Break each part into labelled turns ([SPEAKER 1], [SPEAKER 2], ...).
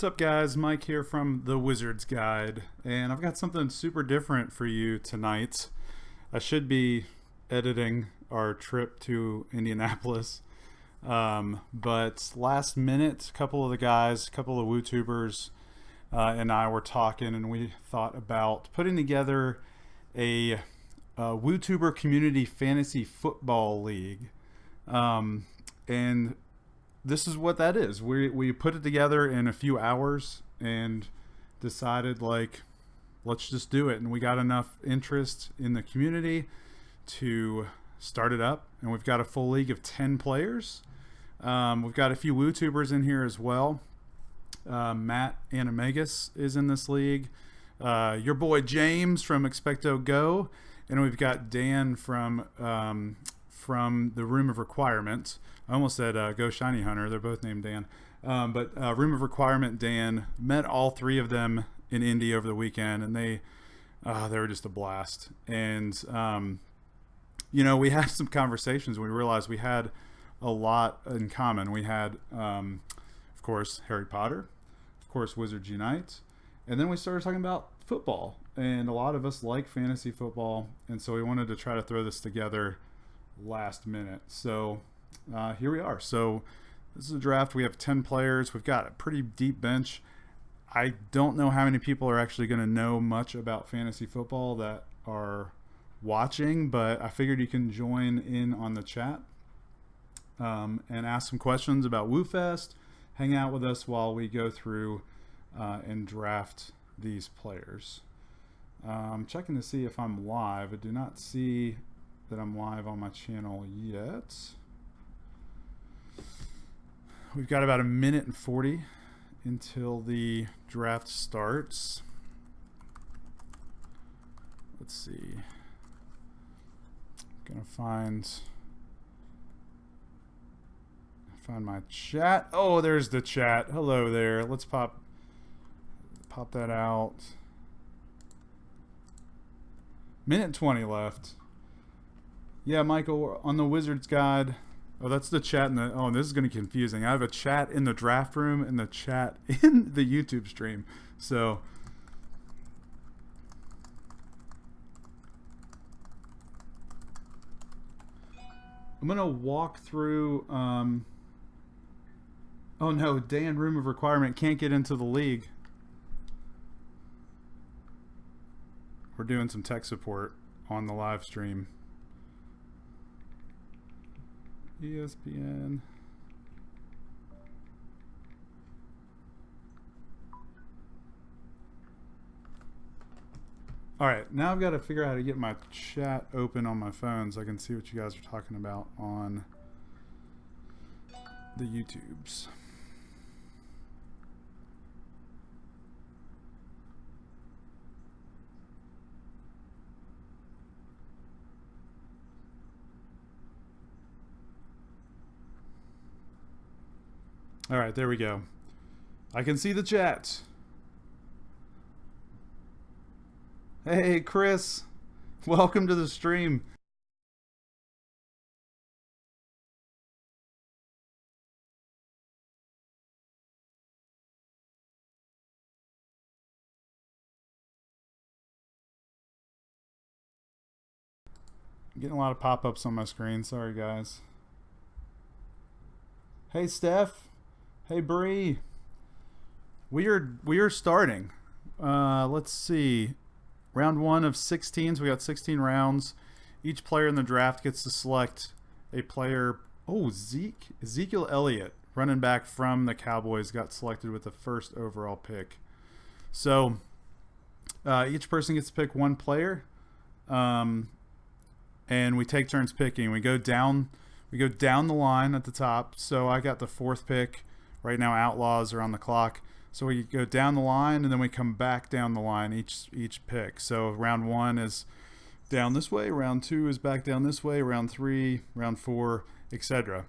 [SPEAKER 1] What's up guys, Mike here from the Wizards Guide, and I've got something super different for you tonight. I should be editing our trip to Indianapolis, but last minute, a couple of the guys, a couple of WUtubers and I were talking, and we thought about putting together a WUtuber community fantasy football league. And this is what that is. We put it together in a few hours and decided, like, let's just do it. And we got enough interest in the community to start it up. And we've got a full league of 10 players. We've got a few WUtubers in here as well. Matt Animagus is in this league. Your boy James from Expecto Go. And we've got Dan from the Room of Requirement. I almost said Go Shiny Hunter. They're both named Dan. But Room of Requirement Dan, met all three of them in Indy over the weekend, and they were just a blast. And you know, we had some conversations. We realized we had a lot in common. We had, of course, Harry Potter, of course, Wizards Unite, and then we started talking about football. And a lot of us like fantasy football, and so we wanted to try to throw this together last minute. So here we are. So this is a draft. We have 10 players. We've got a pretty deep bench. I don't know how many people are actually going to know much about fantasy football that are watching, but I figured you can join in on the chat and ask some questions about WooFest. Hang out with us while we go through and draft these players. I'm checking to see if I'm live. I do not see that I'm live on my channel yet. We've got about 1:40 until the draft starts. Let's see. Gonna find my chat. Oh, there's the chat. Hello there. Let's pop that out. 1:20 left. Yeah, Michael, on the Wizards Guide. Oh, that's the chat in the... Oh, this is going to be confusing. I have a chat in the draft room and the chat in the YouTube stream. So... I'm going to walk through... Oh, no. Dan, Room of Requirement, can't get into the league. We're doing some tech support on the live stream. ESPN. All right, now I've got to figure out how to get my chat open on my phone so I can see what you guys are talking about on the YouTubes. All right, there we go. I can see the chat. Hey, Chris. Welcome to the stream. I'm getting a lot of pop-ups on my screen. Sorry, guys. Hey, Steph. Hey Bree, we are starting. Let's see, round 1 of 16. So we got 16 rounds. Each player in the draft gets to select a player. Oh, Ezekiel Elliott, running back from the Cowboys, got selected with the first overall pick. So each person gets to pick one player, and we take turns picking. We go down the line at the top. So I got the 4th pick. Right now, Outlaws are on the clock. So we go down the line, and then we come back down the line each pick. So round 1 is down this way. Round 2 is back down this way. Round 3, round 4, etc.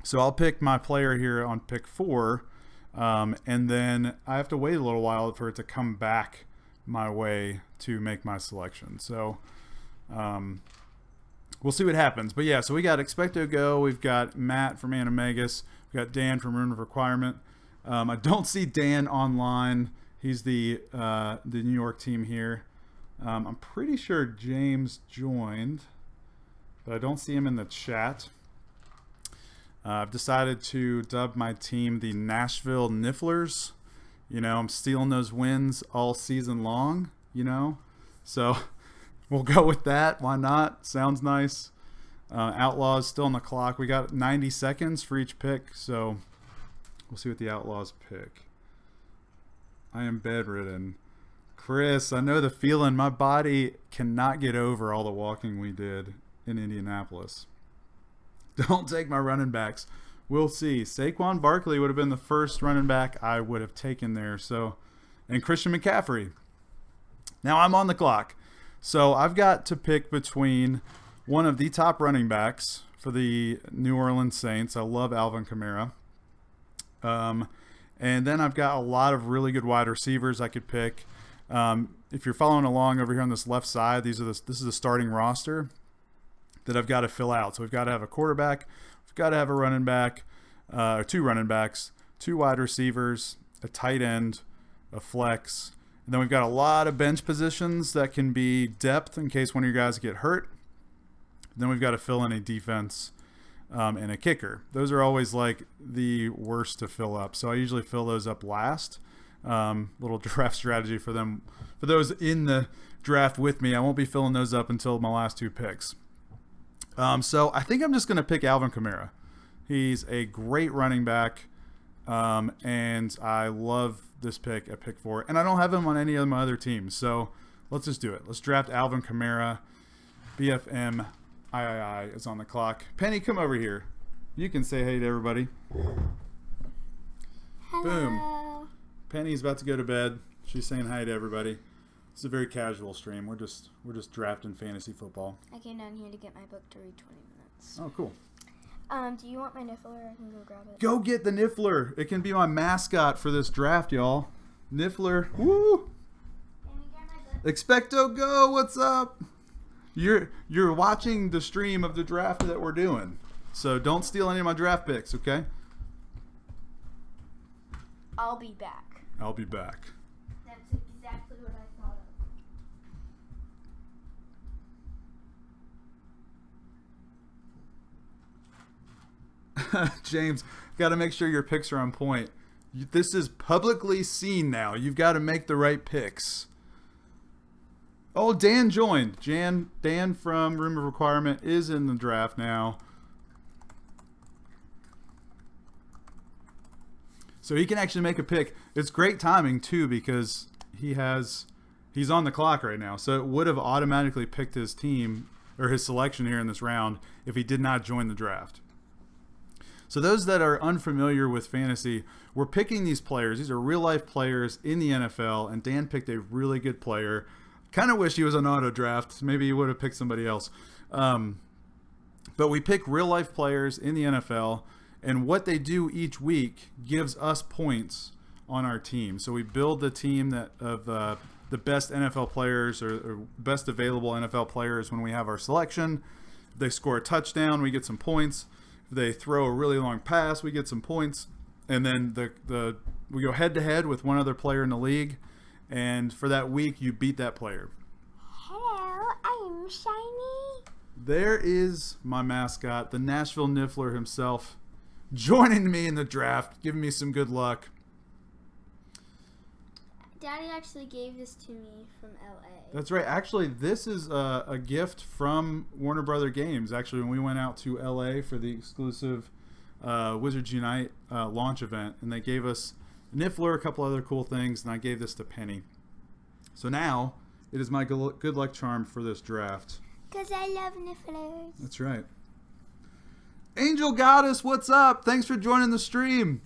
[SPEAKER 1] So I'll pick my player here on pick 4, and then I have to wait a little while for it to come back my way to make my selection. So we'll see what happens. But yeah, so we got Expecto Go. We've got Matt from Animagus. We've got Dan from Room of Requirement. I don't see Dan online. He's the New York team here. I'm pretty sure James joined, but I don't see him in the chat. I've decided to dub my team the Nashville Nifflers. You know, I'm stealing those wins all season long, you know. So we'll go with that. Why not? Sounds nice. Outlaws still on the clock. We got 90 seconds for each pick, so we'll see what the Outlaws pick. I am bedridden. Chris, I know the feeling. My body cannot get over all the walking we did in Indianapolis. Don't take my running backs. We'll see. Saquon Barkley would have been the first running back I would have taken there. So, and Christian McCaffrey. Now I'm on the clock. So I've got to pick between one of the top running backs for the New Orleans Saints. I love Alvin Kamara. And then I've got a lot of really good wide receivers I could pick. If you're following along over here on this left side, this is the starting roster that I've got to fill out. So we've got to have a quarterback, we've got to have a running back, or two running backs, two wide receivers, a tight end, a flex, and then we've got a lot of bench positions that can be depth in case one of your guys get hurt. Then we've got to fill in a defense and a kicker. Those are always like the worst to fill up. So I usually fill those up last. Little draft strategy for them. For those in the draft with me, I won't be filling those up until my last two picks. So I think I'm just going to pick Alvin Kamara. He's a great running back, and I love this pick at pick 4. And I don't have him on any of my other teams, so let's just do it. Let's draft Alvin Kamara. BFM III is on the clock. Penny, come over here. You can say hey to everybody.
[SPEAKER 2] Hello.
[SPEAKER 1] Boom. Penny's about to go to bed. She's saying hi to everybody. It's a very casual stream. We're just drafting fantasy football.
[SPEAKER 2] I came down here to get my book to read 20 minutes.
[SPEAKER 1] Oh, cool.
[SPEAKER 2] Do you want my Niffler? I can go grab it.
[SPEAKER 1] Go get the Niffler. It can be my mascot for this draft, y'all. Niffler. Woo!
[SPEAKER 2] Can we get my book?
[SPEAKER 1] Expecto Go. What's up? You're watching the stream of the draft that we're doing. So don't steal any of my draft picks, okay?
[SPEAKER 2] I'll be back.
[SPEAKER 1] I'll be back.
[SPEAKER 2] That's exactly what I thought
[SPEAKER 1] of. James, got to make sure your picks are on point. This is publicly seen now. You've got to make the right picks. Oh, Dan joined. Dan from Room of Requirement is in the draft now. So he can actually make a pick. It's great timing, too, because he's on the clock right now. So it would have automatically picked his team or his selection here in this round if he did not join the draft. So those that are unfamiliar with fantasy, we're picking these players. These are real-life players in the NFL, and Dan picked a really good player. Kind of wish he was an auto draft. Maybe he would have picked somebody else. But we pick real-life players in the NFL, and what they do each week gives us points on our team. So we build the team of the best NFL players or best available NFL players when we have our selection. If they score a touchdown, we get some points. If they throw a really long pass, we get some points. And then we go head-to-head with one other player in the league. And for that week, you beat that player.
[SPEAKER 2] Hello, I'm Shiny.
[SPEAKER 1] There is my mascot, the Nashville Niffler himself, joining me in the draft, giving me some good luck.
[SPEAKER 2] Daddy actually gave this to me from LA.
[SPEAKER 1] That's right. Actually, this is a gift from Warner Brother Games. Actually, when we went out to LA for the exclusive Wizards Unite launch event, and they gave us Niffler, a couple other cool things, and I gave this to Penny. So now it is my good luck charm for this draft.
[SPEAKER 2] Because I love Nifflers.
[SPEAKER 1] That's right. Angel Goddess, what's up? Thanks for joining the stream.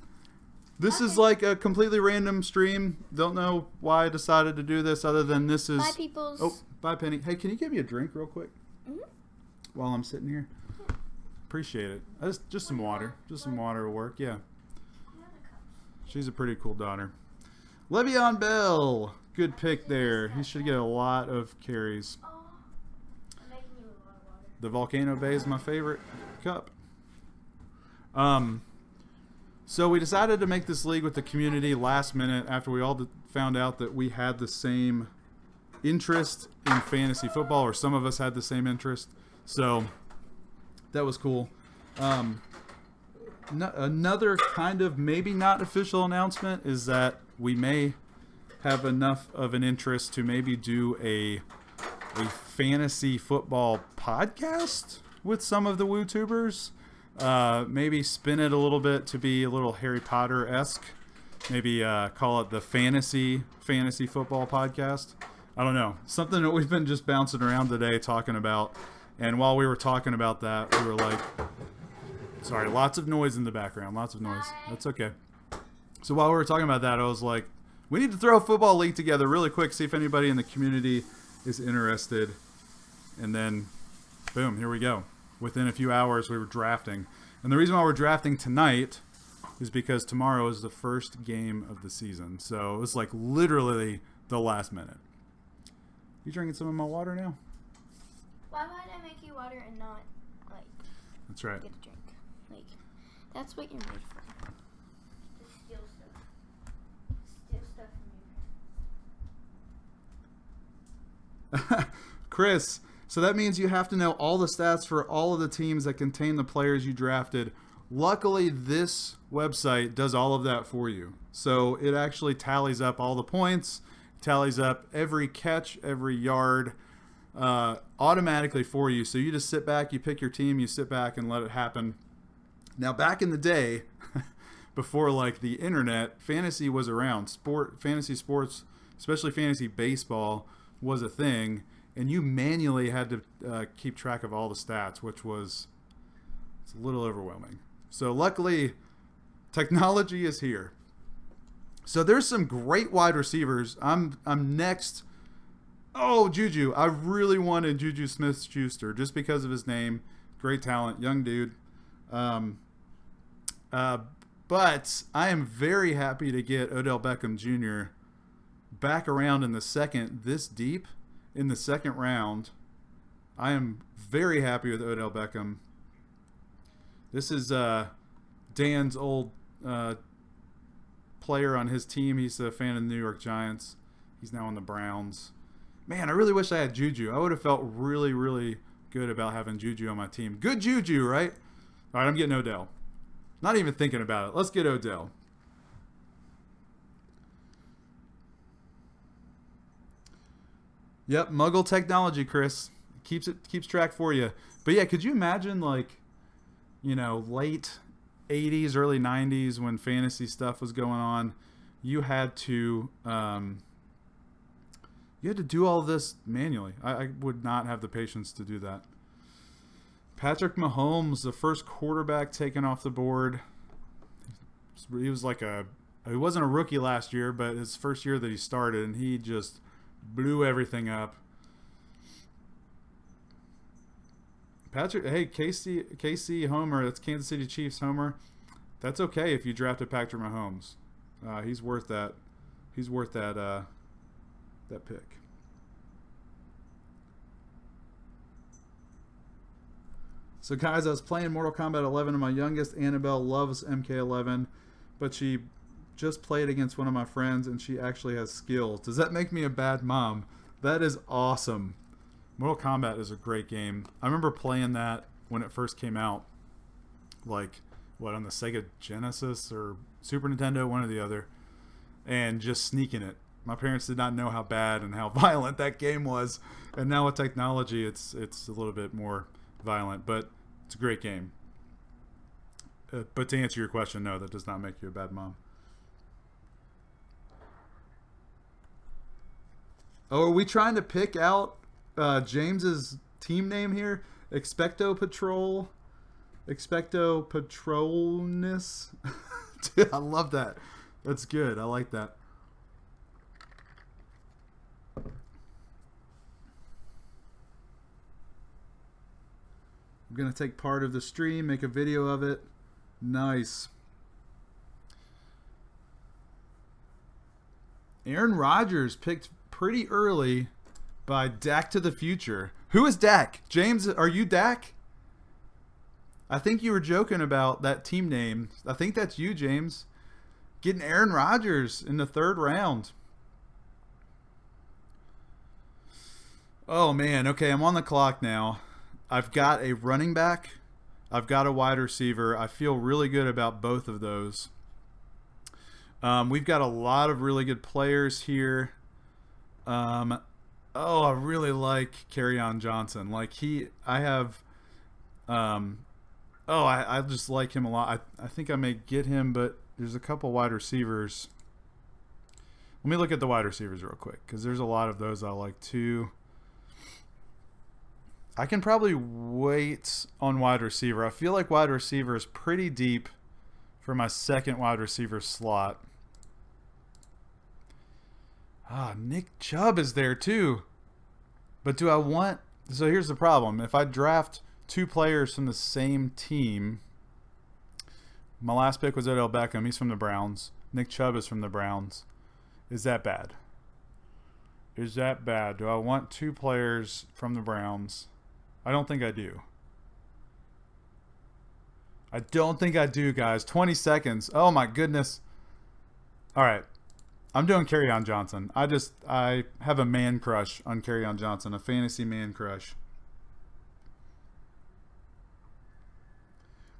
[SPEAKER 1] This is like a completely random stream. Don't know why I decided to do this other than this is...
[SPEAKER 2] Bye, peoples.
[SPEAKER 1] Oh, bye, Penny. Hey, can you give me a drink real quick?
[SPEAKER 2] Mm-hmm.
[SPEAKER 1] While I'm sitting here? Appreciate it. Just some water. Just some water will work, yeah. She's a pretty cool daughter. Le'Veon Bell. Good pick there. He should get a lot of carries. The Volcano Bay is my favorite cup. So we decided to make this league with the community last minute after we all found out that we had the same interest in fantasy football, or some of us had the same interest. So that was cool. Another kind of maybe not official announcement is that we may have enough of an interest to maybe do a fantasy football podcast with some of the WUtubers. Maybe spin it a little bit to be a little Harry Potter-esque. Maybe call it the fantasy football podcast. I don't know. Something that we've been just bouncing around today talking about. And while we were talking about that, we were like, sorry, lots of noise in the background. Lots of noise. That's okay. So while we were talking about that, I was like, we need to throw a football league together really quick, see if anybody in the community is interested. And then, boom, here we go. Within a few hours, we were drafting. And the reason why we're drafting tonight is because tomorrow is the first game of the season. So it was like literally the last minute. You drinking some of my water now?
[SPEAKER 2] Why would I make you water and not, like,
[SPEAKER 1] That's right.
[SPEAKER 2] get a drink? Like, that's what you're made for. To steal stuff. Steal stuff from your
[SPEAKER 1] Chris, so that means you have to know all the stats for all of the teams that contain the players you drafted. Luckily, this website does all of that for you. So it actually tallies up all the points, tallies up every catch, every yard, automatically for you. So you just sit back, you pick your team, you sit back and let it happen. Now, back in the day, before like the internet, fantasy was around. Fantasy sports, especially fantasy baseball, was a thing. And you manually had to keep track of all the stats, which was it's a little overwhelming. So luckily, technology is here. So there's some great wide receivers. I'm next. Oh, Juju. I really wanted Juju Smith-Schuster just because of his name. Great talent, young dude. But I am very happy to get Odell Beckham Jr. back around in the second, this deep in the second round. I am very happy with Odell Beckham. This is Dan's old player on his team. He's a fan of the New York Giants. He's now on the Browns. Man, I really wish I had Juju. I would have felt really, really good about having Juju on my team. Good Juju, right? All right, I'm getting Odell. Not even thinking about it. Let's get Odell. Yep, Muggle technology, Chris. Keeps track for you. But yeah, could you imagine like, you know, late 80s, early 90s when fantasy stuff was going on? You had to do all this manually. I would not have the patience to do that. Patrick Mahomes, the first quarterback taken off the board. He was like he wasn't a rookie last year, but his first year that he started, and he just blew everything up. Patrick, hey, KC Homer, that's Kansas City Chiefs Homer. That's okay if you drafted Patrick Mahomes. He's worth that. He's worth that pick. So guys, I was playing Mortal Kombat 11 and my youngest, Annabelle, loves MK11, but she just played against one of my friends and she actually has skills. Does that make me a bad mom? That is awesome. Mortal Kombat is a great game. I remember playing that when it first came out, like, what, on the Sega Genesis or Super Nintendo, one or the other, and just sneaking it. My parents did not know how bad and how violent that game was, and now with technology, it's a little bit more violent, but it's a great game. But to answer your question, no, that does not make you a bad mom. Oh, are we trying to pick out James's team name here? Expecto Patrol? Expecto Patronus? Dude, I love that. That's good. I like that. I'm going to take part of the stream, make a video of it. Nice. Aaron Rodgers picked pretty early by Dak to the Future. Who is Dak? James, are you Dak? I think you were joking about that team name. I think that's you, James. Getting Aaron Rodgers in the 3rd round. Oh, man. Okay, I'm on the clock now. I've got a running back. I've got a wide receiver. I feel really good about both of those. We've got a lot of really good players here. I really like Kerryon Johnson. I just like him a lot. I think I may get him, but there's a couple wide receivers. Let me look at the wide receivers real quick, because there's a lot of those I like too. I can probably wait on wide receiver. I feel like wide receiver is pretty deep for my 2nd wide receiver slot. Nick Chubb is there too. But do I want... So here's the problem. If I draft 2 players from the same team... My last pick was Odell Beckham. He's from the Browns. Nick Chubb is from the Browns. Is that bad? Is that bad? Do I want 2 players from the Browns? I don't think I do. I don't think I do, guys. 20 seconds. Oh, my goodness. All right. I'm doing Kerryon Johnson. I have a man crush on Kerryon Johnson. A fantasy man crush.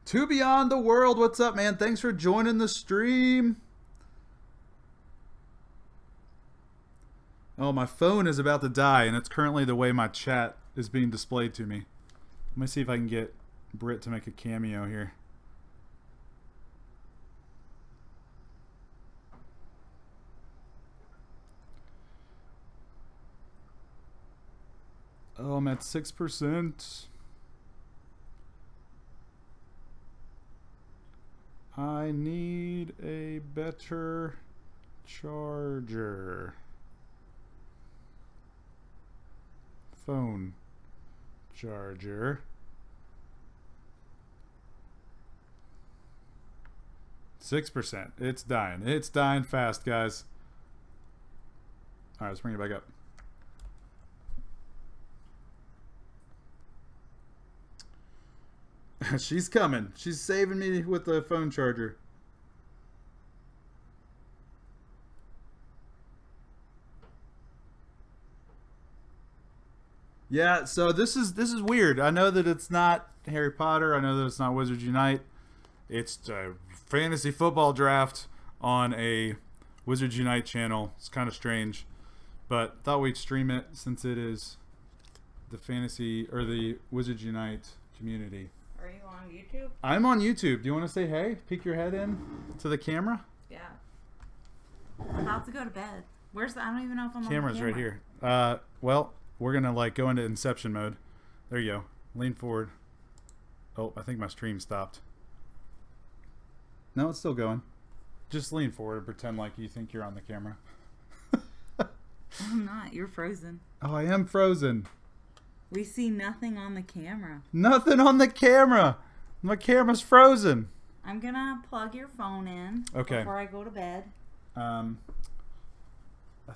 [SPEAKER 1] To Beyond the World. What's up, man? Thanks for joining the stream. Oh, my phone is about to die, and it's currently the way my chat is being displayed to me. Let me see if I can get Britt to make a cameo here. Oh, I'm at 6%. I need a better charger. Phone charger. 6%. It's dying. It's dying fast, guys. All right, let's bring it back up. She's coming. She's saving me with the phone charger. Yeah, so this is weird. I know that it's not Harry Potter. I know that it's not Wizards Unite. It's a fantasy football draft on a Wizards Unite channel. It's kind of strange, but thought we'd stream it since it is the fantasy or the Wizards Unite community.
[SPEAKER 3] Are you on YouTube?
[SPEAKER 1] I'm on YouTube. Do you want to say hey? Peek your head in to the camera.
[SPEAKER 3] Yeah. I'm about to go to bed. Where's the? I don't even know if I'm
[SPEAKER 1] Camera's
[SPEAKER 3] on the camera.
[SPEAKER 1] right here. Well, we're gonna go into Inception mode. There you go. Lean forward. Oh, I think my stream stopped. No, it's still going. Just lean forward and pretend like you think you're on the camera.
[SPEAKER 3] I'm not. You're frozen.
[SPEAKER 1] Oh, I am frozen.
[SPEAKER 3] We see nothing on the camera.
[SPEAKER 1] Nothing on the camera. My camera's frozen.
[SPEAKER 3] I'm gonna plug your phone in before I go to bed.
[SPEAKER 1] I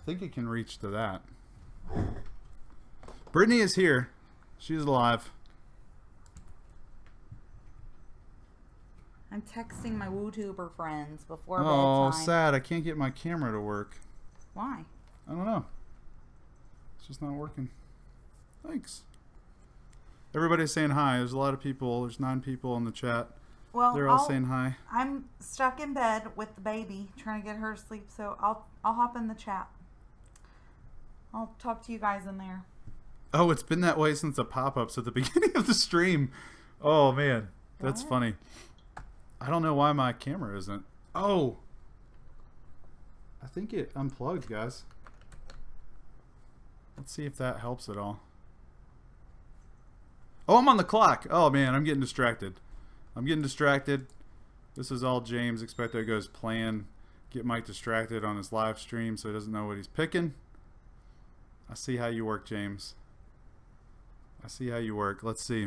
[SPEAKER 1] think it can reach to that. Brittany is here. She's alive.
[SPEAKER 3] I'm texting my WUtuber friends before
[SPEAKER 1] Oh,
[SPEAKER 3] bedtime.
[SPEAKER 1] sad. I can't get my camera to work.
[SPEAKER 3] Why?
[SPEAKER 1] I don't know. It's just not working. Thanks. Everybody's saying hi. There's a lot of people. There's 9 people in the chat.
[SPEAKER 3] Well,
[SPEAKER 1] They're all saying hi.
[SPEAKER 3] I'm stuck in bed with the baby, trying to get her to sleep. So I'll hop in the chat. I'll talk to you guys in there.
[SPEAKER 1] Oh, it's been that way since the pop-ups at the beginning of the stream. Oh, man. That's funny. I don't know why my camera isn't. Oh. I think it unplugged, guys. Let's see if that helps at all. Oh, I'm on the clock. Oh, man, I'm getting distracted. This is all James. Expect that goes plan. Get Mike distracted on his live stream so he doesn't know what he's picking. I see how you work, James. I see how you work. Let's see.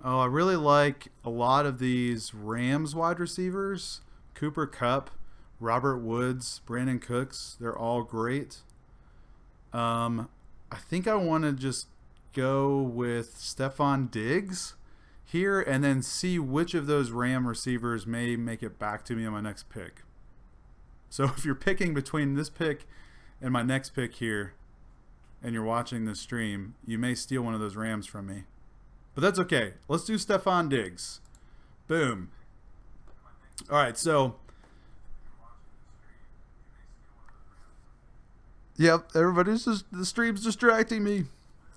[SPEAKER 1] Oh, I really like a lot of these Rams wide receivers. Cooper Kupp, Robert Woods, Brandon Cooks. They're all great. I think I want to just go with Stephon Diggs here and then see which of those Ram receivers may make it back to me on my next pick. So if you're picking between this pick and my next pick here and you're watching this stream, you may steal one of those Rams from me. But that's okay. Let's do Stephon Diggs. Boom. All right, so yep, everybody's just, the stream's distracting me.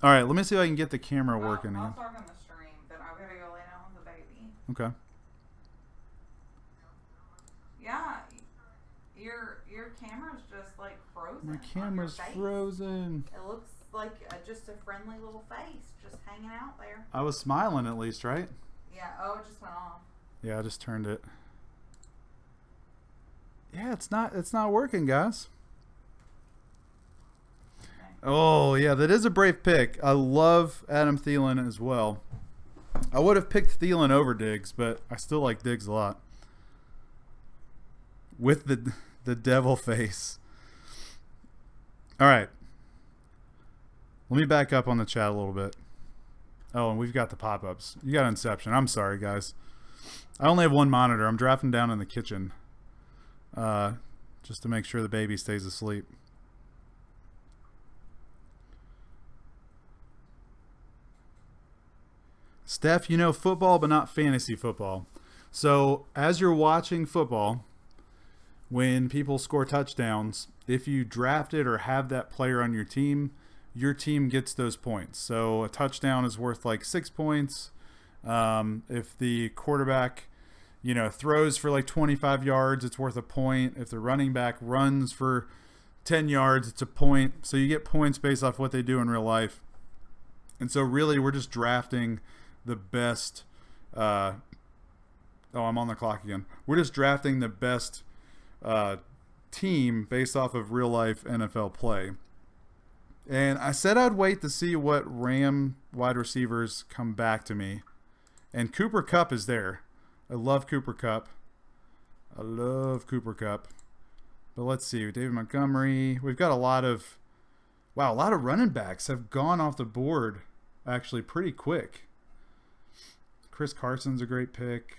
[SPEAKER 1] All right, let me see if I can get the camera working
[SPEAKER 3] I'll
[SPEAKER 1] again.
[SPEAKER 3] talk on the stream, but I've got to go lay down with the baby.
[SPEAKER 1] Okay.
[SPEAKER 3] Yeah, your camera's just like frozen.
[SPEAKER 1] My
[SPEAKER 3] on
[SPEAKER 1] camera's
[SPEAKER 3] your face.
[SPEAKER 1] frozen.
[SPEAKER 3] It looks like just a friendly little face just hanging out there.
[SPEAKER 1] I was smiling at least, right?
[SPEAKER 3] Yeah. Oh, it just went off.
[SPEAKER 1] Yeah, I just turned it. Yeah, it's not working, guys. Oh, yeah, that is a brave pick. I love Adam Thielen as well. I would have picked Thielen over Diggs, but I still like Diggs a lot. With the devil face. All right. Let me back up on the chat a little bit. Oh, and we've got the pop-ups. You got Inception. I'm sorry, guys. I only have one monitor. I'm drafting down in the kitchen. Just to make sure the baby stays asleep. Steph, you know football, but not fantasy football. So as you're watching football, when people score touchdowns, if you drafted or have that player on your team gets those points. So a touchdown is worth like 6 points. If the quarterback, throws for like 25 yards, it's worth a point. If the running back runs for 10 yards, it's a point. So you get points based off what they do in real life. And so really we're just drafting the best. I'm on the clock again. We're just drafting the best team based off of real life NFL play. And I said I'd wait to see what Ram wide receivers come back to me. And Cooper Kupp is there. I love Cooper Kupp. But let's see. David Montgomery. We've got a lot of running backs have gone off the board actually pretty quick. Chris Carson's a great pick.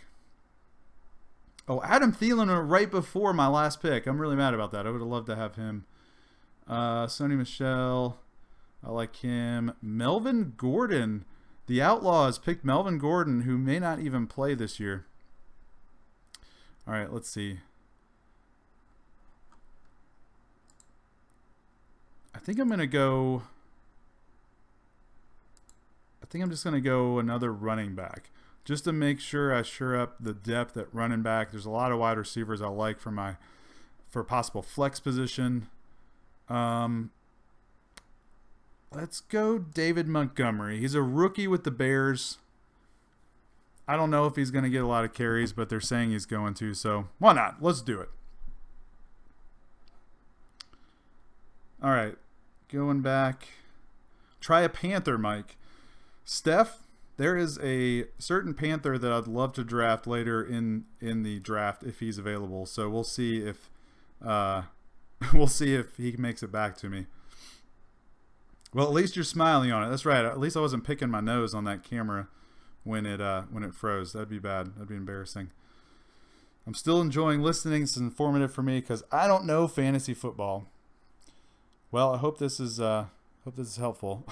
[SPEAKER 1] Oh, Adam Thielen right before my last pick. I'm really mad about that. I would have loved to have him. Sony Michel. I like him. Melvin Gordon. The Outlaws picked Melvin Gordon, who may not even play this year. All right, let's see. I think I'm just going to go another running back. Just to make sure I shore up the depth at running back. There's a lot of wide receivers I like for possible flex position. Let's go David Montgomery. He's a rookie with the Bears. I don't know if he's going to get a lot of carries, but they're saying he's going to, so why not? Let's do it. All right. Going back. Try a Panther, Mike. Steph, there is a certain Panther that I'd love to draft later in the draft if he's available. So we'll see if he makes it back to me. Well, at least you're smiling on it. That's right. At least I wasn't picking my nose on that camera when it froze. That'd be bad. That'd be embarrassing. I'm still enjoying listening. It's informative for me because I don't know fantasy football. Well, I hope this is helpful.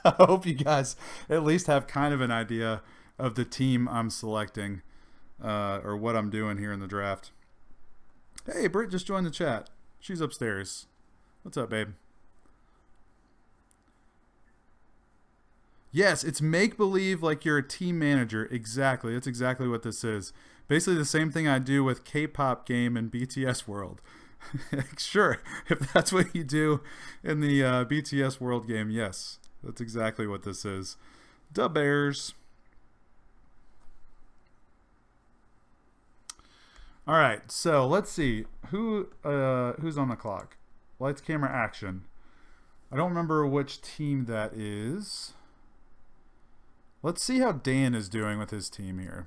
[SPEAKER 1] I hope you guys at least have kind of an idea of the team I'm selecting or what I'm doing here in the draft. Hey, Britt just joined the chat. She's upstairs. What's up, babe? Yes, it's make-believe like you're a team manager. Exactly. That's exactly what this is. Basically the same thing I do with K-pop game and BTS World. Sure, if that's what you do in the BTS World game, yes. That's exactly what this is. Da Bears. All right, so let's see. Who's on the clock? Lights, camera, action. I don't remember which team that is. Let's see how Dan is doing with his team here.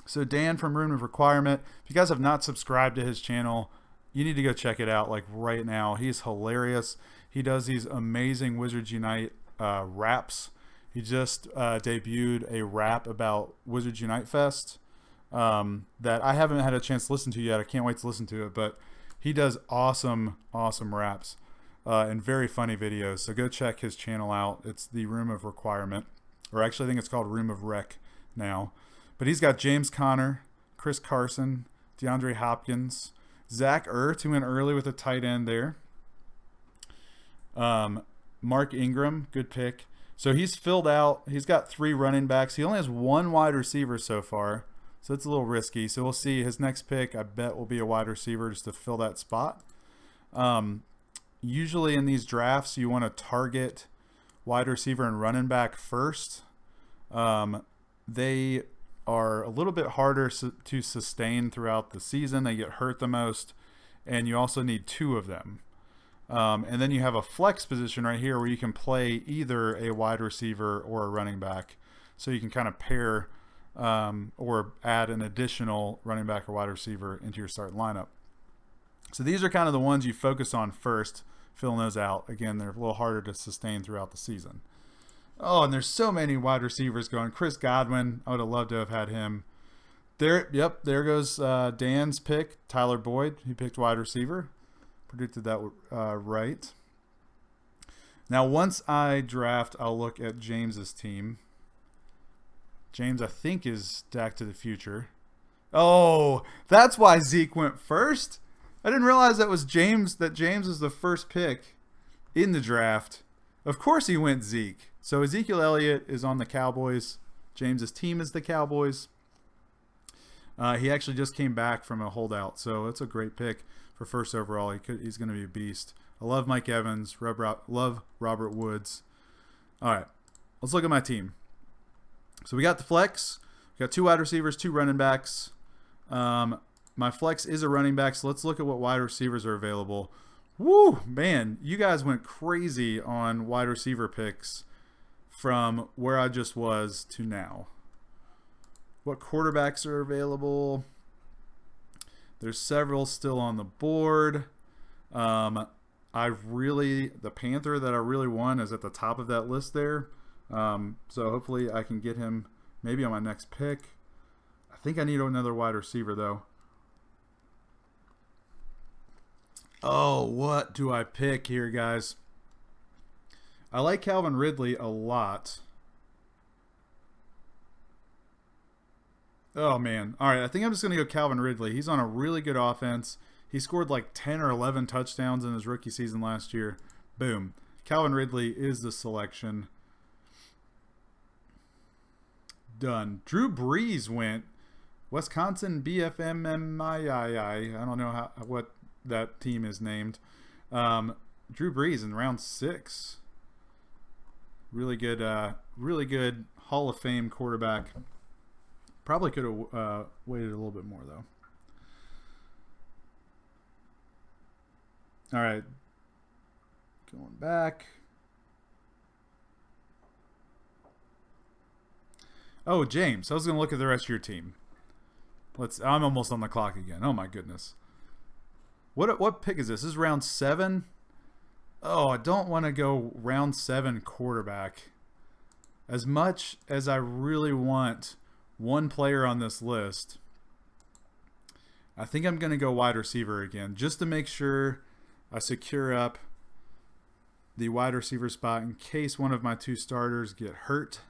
[SPEAKER 1] So Dan from Room of Requirement, if you guys have not subscribed to his channel, you need to go check it out like right now. He's hilarious. He does these amazing Wizards Unite raps. He just debuted a rap about Wizards Unite Fest that I haven't had a chance to listen to yet. I can't wait to listen to it, but he does awesome raps and very funny videos. So go check his channel out. It's the Room of Requirement, or actually I think it's called Room of Rec now. But he's got James Conner, Chris Carson, DeAndre Hopkins, Zach Ertz, who went early with a tight end there. Mark Ingram, good pick. So he's filled out. He's got 3 running backs. He only has 1 wide receiver so far, so it's a little risky. So we'll see. His next pick, I bet, will be a wide receiver just to fill that spot. Usually in these drafts, you want to target wide receiver and running back first. They are a little bit harder to sustain throughout the season. They get hurt the most, and you also need 2 of them. And then you have a flex position right here where you can play either a wide receiver or a running back. So you can kind of pair or add an additional running back or wide receiver into your starting lineup. So these are kind of the ones you focus on first, filling those out. Again, they're a little harder to sustain throughout the season. Oh, and there's so many wide receivers going. Chris Godwin, I would have loved to have had him. There goes Dan's pick, Tyler Boyd. He picked wide receiver. Predicted that right. Now, once I draft, I'll look at James's team. James, I think, is Back to the Future. Oh, that's why Zeke went first. I didn't realize that was James. That James is the first pick in the draft. Of course, he went Zeke. So Ezekiel Elliott is on the Cowboys. James's team is the Cowboys. He actually just came back from a holdout, so it's a great pick for first overall. He's going to be a beast. I love Mike Evans. Love Robert Woods. All right, let's look at my team. So we got the flex. We got 2 wide receivers, 2 running backs. My flex is a running back, so let's look at what wide receivers are available. Woo, man, you guys went crazy on wide receiver picks from where I just was to now. What quarterbacks are available? There's several still on the board. The Panther that I really want is at the top of that list there. So hopefully I can get him maybe on my next pick. I think I need another wide receiver though. Oh, what do I pick here, guys? I like Calvin Ridley a lot. Oh, man. All right, I think I'm just going to go Calvin Ridley. He's on a really good offense. He scored like 10 or 11 touchdowns in his rookie season last year. Boom. Calvin Ridley is the selection. Done. Drew Brees went. Wisconsin BFMMII. I don't know what that team is named. Drew Brees in round 6. Really good Hall of Fame quarterback. Probably could have waited a little bit more though. All right, going back. Oh, James, I was going to look at the rest of your team. I'm almost on the clock again. Oh my goodness. What pick is this? This is round 7. Oh, I don't want to go round 7 quarterback. As much as I really want one player on this list, I think I'm going to go wide receiver again, just to make sure I secure up the wide receiver spot in case one of my 2 starters get hurt.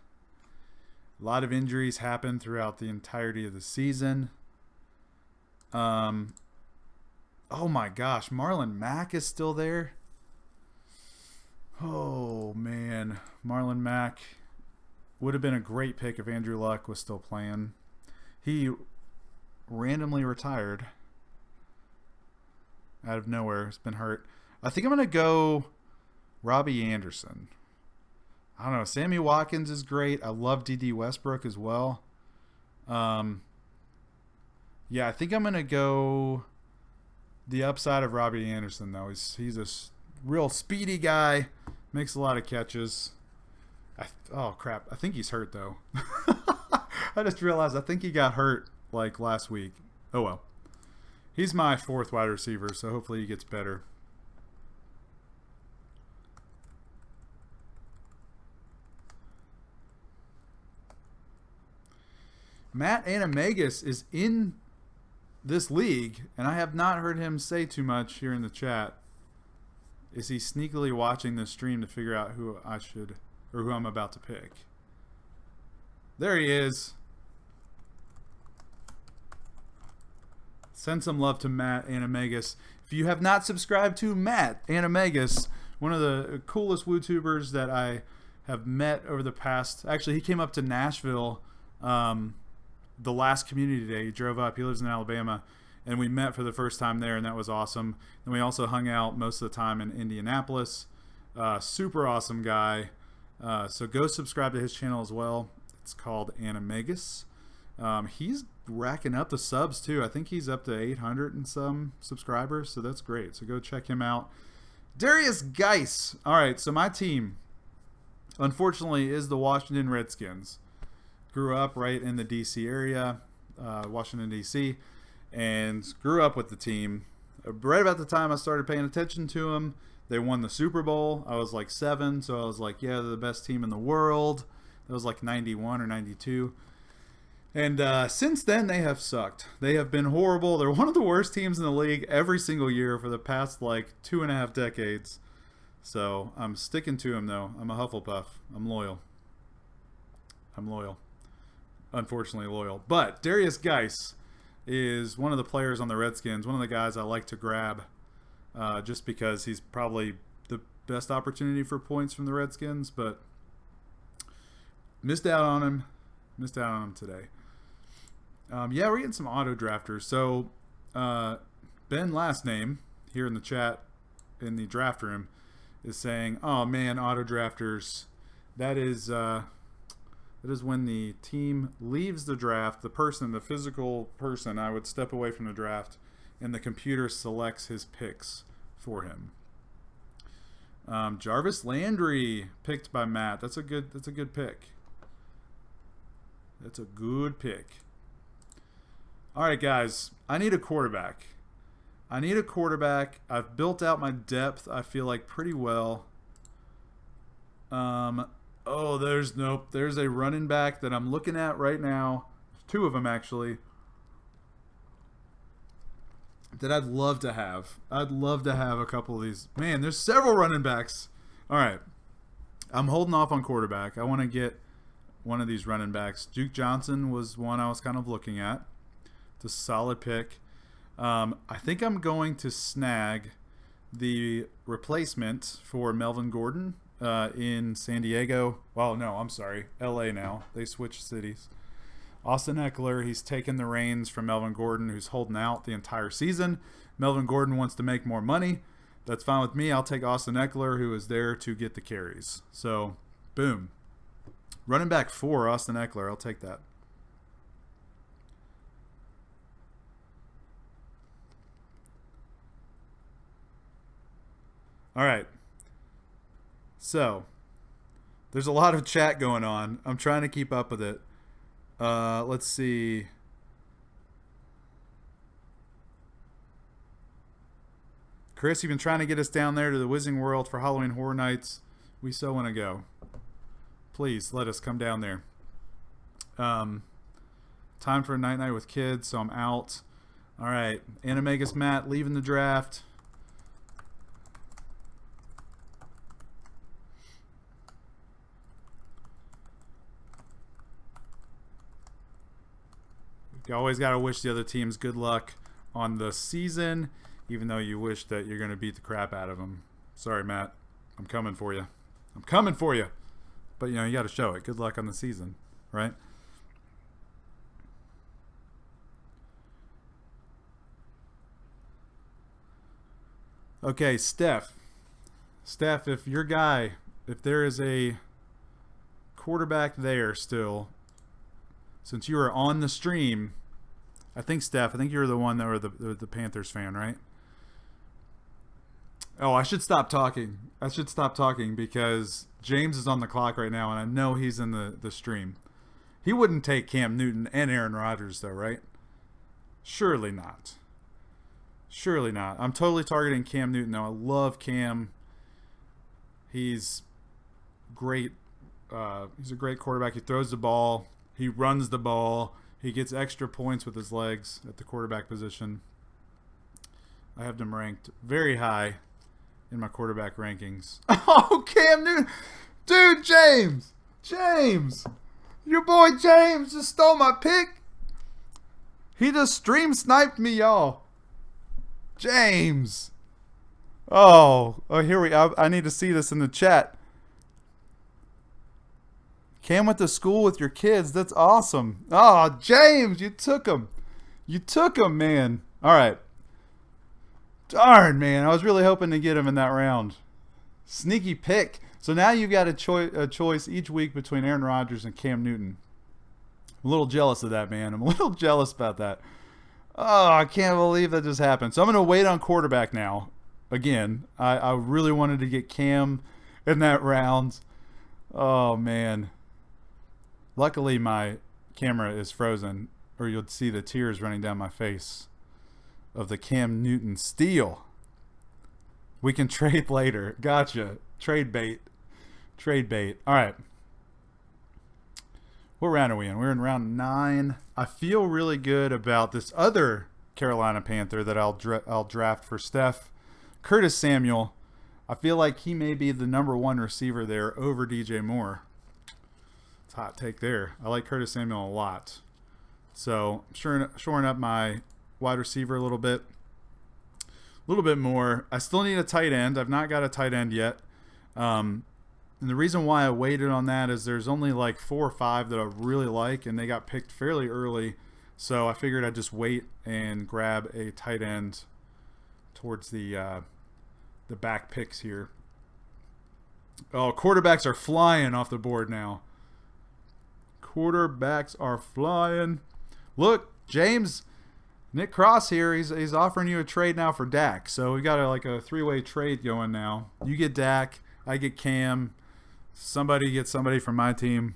[SPEAKER 1] A lot of injuries happen throughout the entirety of the season. Oh my gosh, Marlon Mack is still there. Oh man, Marlon Mack would have been a great pick if Andrew Luck was still playing. He randomly retired out of nowhere. He's been hurt. I think I'm going to go Robbie Anderson. I don't know. Sammy Watkins is great. I love D.D. Westbrook as well. Yeah, I think I'm going to go the upside of Robbie Anderson, though. He's a real speedy guy. Makes a lot of catches. Oh, crap. I think he's hurt, though. I just realized I think he got hurt, like, last week. Oh, well. He's my 4th wide receiver, so hopefully he gets better. Matt Animagus is in this league, and I have not heard him say too much here in the chat. Is he sneakily watching this stream to figure out who I should, or who I'm about to pick? There he is. Send some love to Matt Animagus. If you have not subscribed to Matt Animagus, one of the coolest WUtubers that I have met over the past... Actually, he came up to Nashville the last community day. He drove up. He lives in Alabama. And we met for the first time there, and that was awesome. And we also hung out most of the time in Indianapolis. Super awesome guy. So go subscribe to his channel as well. It's called Animagus. He's racking up the subs too. I think he's up to 800 and some subscribers, so that's great. So go check him out. Darius Geis. All right, so my team, unfortunately, is the Washington Redskins. Grew up right in the D.C. area, Washington, D.C., and grew up with the team. Right about the time I started paying attention to them, they won the Super Bowl. I was like 7, so I was like, yeah, they're the best team in the world. That was like 91 or 92. And since then, they have sucked. They have been horrible. They're one of the worst teams in the league every single year for the past like 2.5 decades. So I'm sticking to them, though. I'm a Hufflepuff. I'm loyal. I'm loyal. Unfortunately loyal. But Darius Geis is one of the players on the Redskins, one of the guys I like to grab just because he's probably the best opportunity for points from the Redskins, but missed out on him. Missed out on him today. Yeah, we're getting some auto drafters. So Ben Last Name here in the chat in the draft room is saying, oh man, auto drafters, that is when the team leaves the draft, the physical person, I would step away from the draft, and the computer selects his picks for him. Jarvis Landry picked by Matt. That's a good pick. That's a good pick. All right, guys, I need a quarterback. I've built out my depth, I feel like, pretty well. Oh, there's a running back that I'm looking at right now. 2 of them, actually, that I'd love to have. I'd love to have a couple of these. Man, there's several running backs. All right. I'm holding off on quarterback. I want to get one of these running backs. Duke Johnson was one I was kind of looking at. It's a solid pick. I think I'm going to snag the replacement for Melvin Gordon in San Diego. Well, no, I'm sorry. L.A. now. They switched cities. Austin Eckler, he's taken the reins from Melvin Gordon, who's holding out the entire season. Melvin Gordon wants to make more money. That's fine with me. I'll take Austin Eckler, who is there to get the carries. So, boom. Running back 4, Austin Eckler. I'll take that. All right. So, there's a lot of chat going on. I'm trying to keep up with it. Let's see. Chris, you've been trying to get us down there to the Wizarding World for Halloween Horror Nights. We so want to go. Please let us come down there. Time for a night with kids, so I'm out. All right, Animagus Matt leaving the draft. You always got to wish the other teams good luck on the season, even though you wish that you're going to beat the crap out of them. Sorry, Matt. I'm coming for you. I'm coming for you. But, you got to show it. Good luck on the season, right? Okay, Steph. Steph, if there is a quarterback there still, since you are on the stream, I think, Steph, you're the one that were the Panthers fan, right? Oh, I should stop talking. Because James is on the clock right now, and I know he's in the stream. He wouldn't take Cam Newton and Aaron Rodgers, though, right? Surely not. Surely not. I'm totally targeting Cam Newton, though. I love Cam. He's great. He's a great quarterback. He throws the ball. He runs the ball. He gets extra points with his legs at the quarterback position. I have him ranked very high in my quarterback rankings. Oh, Cam Newton. Dude, James. Your boy James just stole my pick. He just stream sniped me, y'all. James. Oh, here I need to see this in the chat. Cam went to school with your kids. That's awesome. Oh, James, you took him. You took him, man. All right. Darn, man. I was really hoping to get him in that round. Sneaky pick. So now you've got a choice each week between Aaron Rodgers and Cam Newton. I'm a little jealous of that, man. I'm a little jealous about that. Oh, I can't believe that just happened. So I'm going to wait on quarterback now. Again, I really wanted to get Cam in that round. Oh, man. Luckily, my camera is frozen, or you'll see the tears running down my face of the Cam Newton steal. We can trade later. Gotcha. Trade bait. All right. What round are we in? We're in round 9. I feel really good about this other Carolina Panther that I'll draft for Steph. Curtis Samuel. I feel like he may be the #1 receiver there over DJ Moore. It's a hot take there. I like Curtis Samuel a lot. So shoring up my wide receiver a little bit more. I still need a tight end. I've not got a tight end yet. And the reason why I waited on that is there's only like 4 or 5 that I really like, and they got picked fairly early. So I figured I'd just wait and grab a tight end towards the back picks here. Oh, quarterbacks are flying off the board now. Quarterbacks are flying. Look, James, Nick Cross here, he's offering you a trade now for Dak. So we got like a 3-way trade going now. You get Dak, I get Cam. Somebody gets somebody from my team.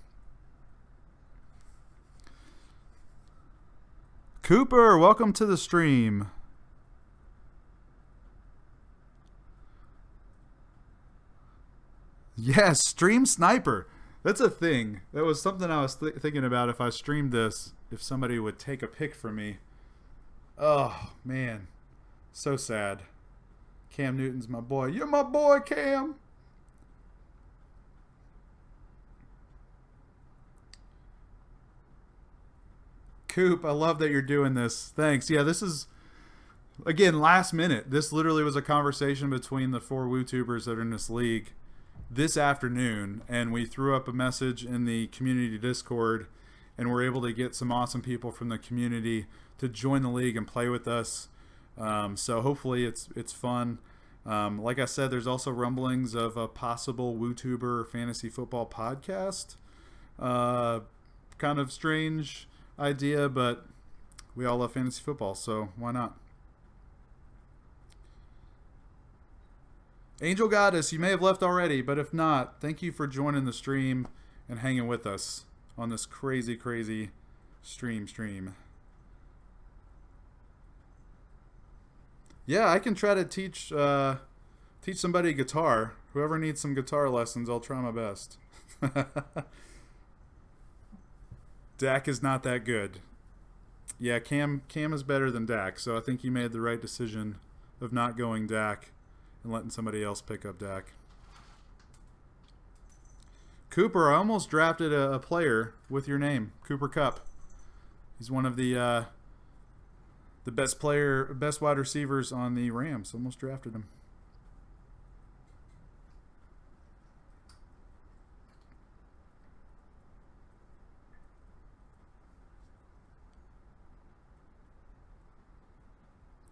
[SPEAKER 1] Cooper, welcome to the stream. Yes, stream sniper. That's a thing. That was something I was thinking about if I streamed this, if somebody would take a pick from me. Oh, man. So sad. Cam Newton's my boy. You're my boy, Cam. Coop, I love that you're doing this. Thanks. Yeah, this is, again, last minute. This literally was a conversation between the 4 WUtubers that are in this league this afternoon, and we threw up a message in the community Discord, and we're able to get some awesome people from the community to join the league and play with us. So hopefully it's fun. Like I said, there's also rumblings of a possible WUtuber fantasy football podcast. Kind of strange idea, but we all love fantasy football, so why not? Angel Goddess, you may have left already, but if not, thank you for joining the stream and hanging with us on this crazy stream. Yeah, I can try to teach somebody guitar. Whoever needs some guitar lessons, I'll try my best. Dak is not that good. Yeah, Cam is better than Dak, so I think you made the right decision of not going Dak and letting somebody else pick up Dak. Cooper, I almost drafted a player with your name, Cooper Kupp. He's one of the best wide receivers on the Rams. Almost drafted him.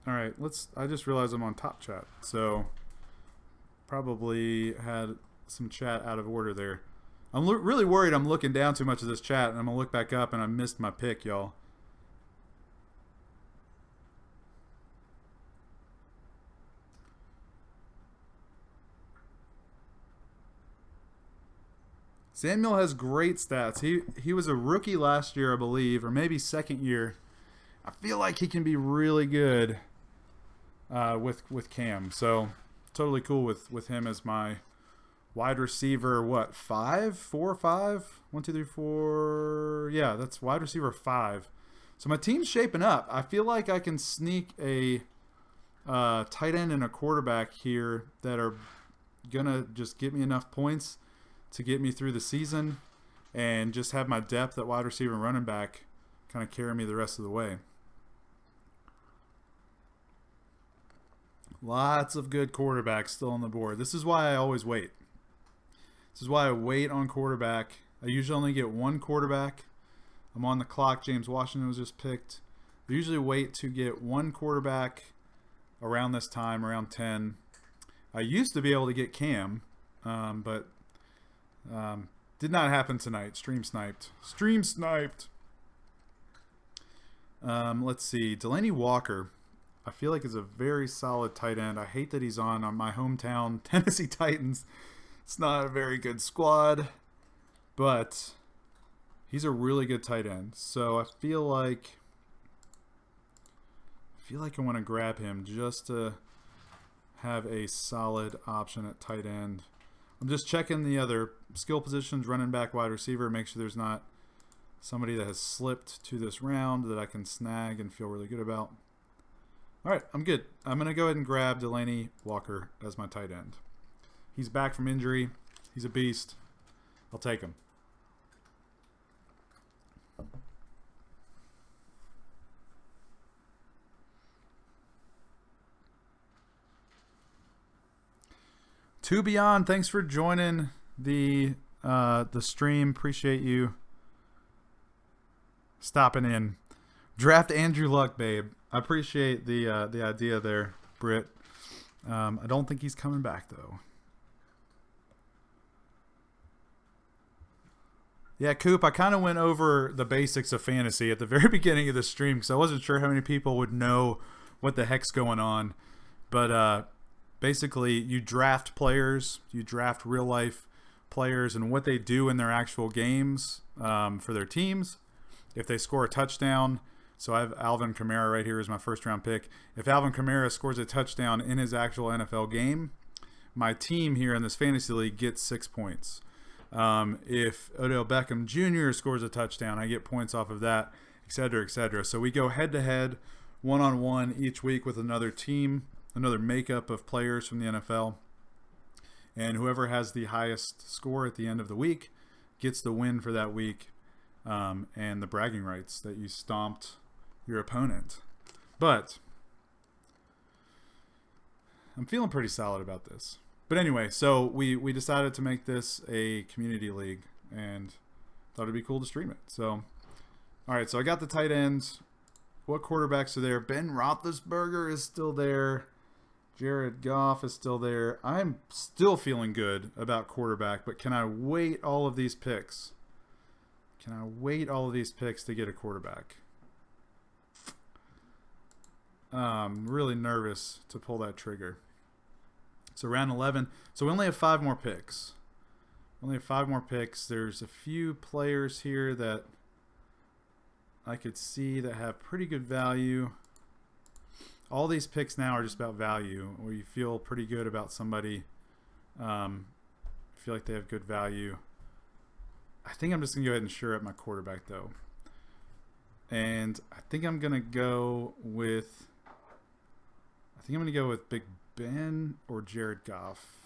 [SPEAKER 1] All right, I just realized I'm on top chat, so probably had some chat out of order there. I'm really worried I'm looking down too much of this chat, and I'm going to look back up, and I missed my pick, y'all. Samuel has great stats. He was a rookie last year, I believe, or maybe second year. I feel like he can be really good with Cam. So totally cool with him as my wide receiver. What, 5? 4 or 5? 1, 2, 3, 4. Yeah, that's wide receiver 5. So my team's shaping up. I feel like I can sneak a tight end and a quarterback here that are gonna just get me enough points to get me through the season, and just have my depth at wide receiver and running back kind of carry me the rest of the way. Lots of good quarterbacks still on the board. This is why I always wait. This is why I wait on quarterback. I usually only get one quarterback. I'm on the clock. James Washington was just picked. I usually wait to get one quarterback around this time, around 10. I used to be able to get Cam, but did not happen tonight. Stream sniped. Stream sniped. Let's see. Delaney Walker, I feel like is a very solid tight end. I hate that he's on my hometown Tennessee Titans. It's not a very good squad, but he's a really good tight end. So I feel like I want to grab him just to have a solid option at tight end. I'm just checking the other skill positions, running back, wide receiver, make sure there's not somebody that has slipped to this round that I can snag and feel really good about. All right, I'm good. I'm going to go ahead and grab Delaney Walker as my tight end. He's back from injury. He's a beast. I'll take him. To Beyond, thanks for joining the stream. Appreciate you stopping in. Draft Andrew Luck, babe. I appreciate the idea there, Britt. I don't think he's coming back though. Yeah, Coop, I kind of went over the basics of fantasy at the very beginning of the stream because I wasn't sure how many people would know what the heck's going on. But basically, you draft players, you draft real-life players and what they do in their actual games for their teams. If they score a touchdown, so I have Alvin Kamara right here as my first-round pick. If Alvin Kamara scores a touchdown in his actual NFL game, my team here in this fantasy league gets 6 points. If Odell Beckham Jr. scores a touchdown, I get points off of that, etc., etc. So we go head-to-head, one-on-one each week with another team, another makeup of players from the NFL. And whoever has the highest score at the end of the week gets the win for that week and the bragging rights that you stomped your opponent. But I'm feeling pretty solid about this. But anyway, so we decided to make this a community league and thought it'd be cool to stream it. So, all right, so I got the tight ends. What quarterbacks are there? Ben Roethlisberger is still there. Jared Goff is still there. I'm still feeling good about quarterback, but can I wait all of these picks? Can I wait all of these picks to get a quarterback? I'm really nervous to pull that trigger. So round 11. So we only have 5 more picks. There's a few players here that I could see that have pretty good value. All these picks now are just about value, where you feel pretty good about somebody. Feel like they have good value. I think I'm just going to go ahead and shore up my quarterback, though. And I think I'm going to go with Big Ben or Jared Goff.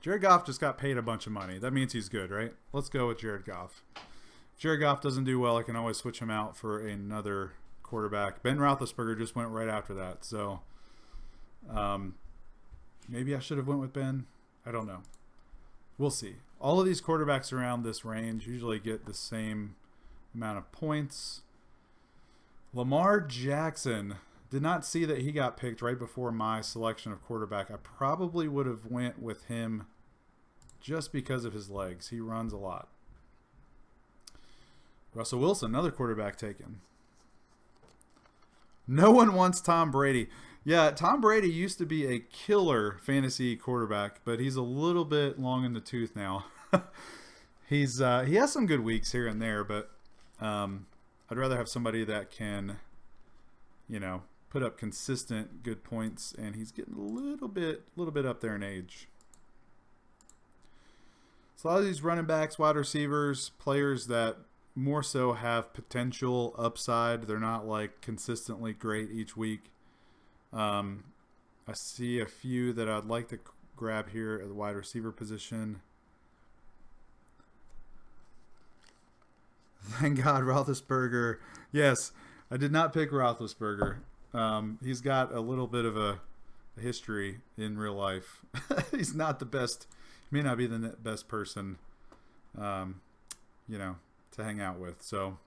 [SPEAKER 1] Jared Goff just got paid a bunch of money. That means he's good, right? Let's go with Jared Goff. If Jared Goff doesn't do well, I can always switch him out for another quarterback. Ben Roethlisberger just went right after that. So maybe I should have went with Ben. I don't know. We'll see. All of these quarterbacks around this range usually get the same amount of points. Lamar Jackson, did not see that he got picked right before my selection of quarterback. I probably would have went with him just because of his legs. He runs a lot. Russell Wilson, another quarterback taken. No one wants Tom Brady. Yeah, Tom Brady used to be a killer fantasy quarterback, but he's a little bit long in the tooth now. He has some good weeks here and there, but I'd rather have somebody that can, put up consistent good points, and he's getting a little bit up there in age. So a lot of these running backs, wide receivers, players that more so have potential upside. They're not like consistently great each week. I see a few that I'd like to grab here at the wide receiver position. Thank God, Roethlisberger. Yes, I did not pick Roethlisberger. He's got a little bit of a history in real life. He's not the best. He may not be the best person, to hang out with. So,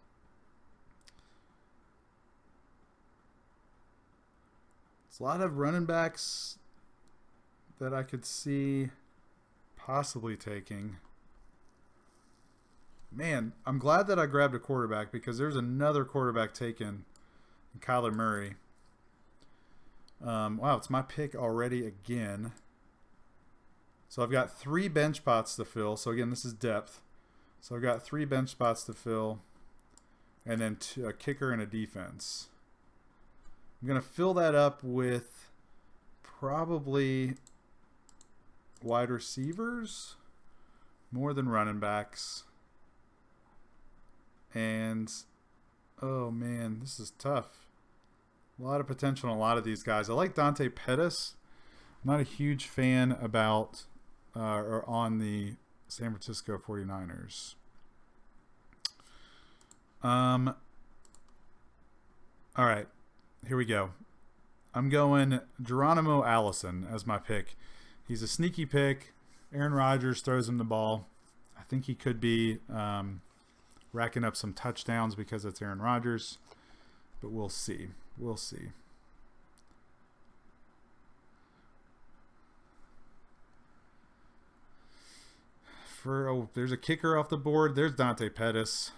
[SPEAKER 1] it's a lot of running backs that I could see possibly taking. Man, I'm glad that I grabbed a quarterback because there's another quarterback taken, Kyler Murray. Wow, it's my pick already again. So I've got 3 bench spots to fill. So again, this is depth. So I've got 3 bench spots to fill, and then a kicker and a defense. I'm going to fill that up with probably wide receivers more than running backs. And, oh man, this is tough. A lot of potential in a lot of these guys. I like Dante Pettis. I'm not a huge fan about or on the San Francisco 49ers. All right, here we go. I'm going Geronimo Allison as my pick. He's a sneaky pick. Aaron Rodgers throws him the ball. I think he could be racking up some touchdowns because it's Aaron Rodgers, but we'll see. We'll see. There's a kicker off the board. There's Dante Pettis.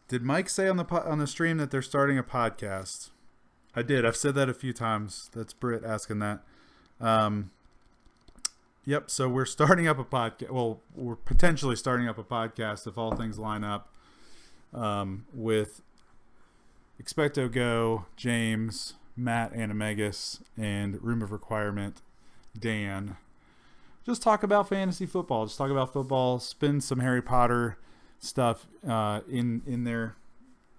[SPEAKER 1] Did Mike say on the stream that they're starting a podcast? I did. I've said that a few times. That's Britt asking that. Yep. So we're starting up a podcast. Well, we're potentially starting up a podcast if all things line up. With Expecto Go, James, Matt Animegus, and Room of Requirement, Dan. Just talk about fantasy football. Just talk about football. Spin some Harry Potter stuff in there,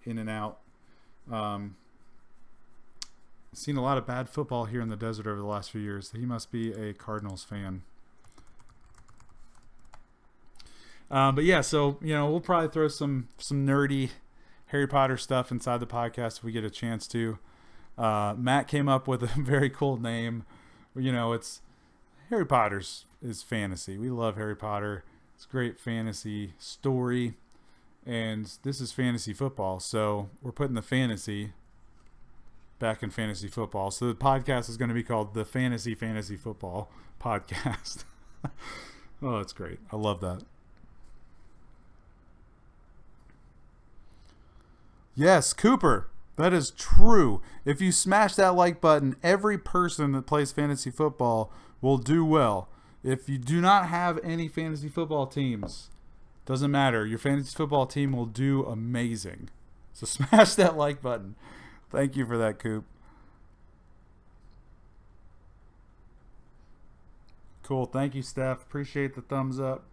[SPEAKER 1] in and out. Seen a lot of bad football here in the desert over the last few years. He must be a Cardinals fan. But yeah, so we'll probably throw some nerdy Harry Potter stuff inside the podcast if we get a chance to. Matt came up with a very cool name. It's Harry Potter's is fantasy. We love Harry Potter. It's a great fantasy story, and this is fantasy football. So we're putting the fantasy back in fantasy football. So the podcast is going to be called the Fantasy Football Podcast. Oh, that's great. I love that. Yes, Cooper. That is true. If you smash that like button, every person that plays fantasy football will do well. If you do not have any fantasy football teams, doesn't matter. Your fantasy football team will do amazing. So smash that like button. Thank you for that, Coop. Cool. Thank you, Steph. Appreciate the thumbs up.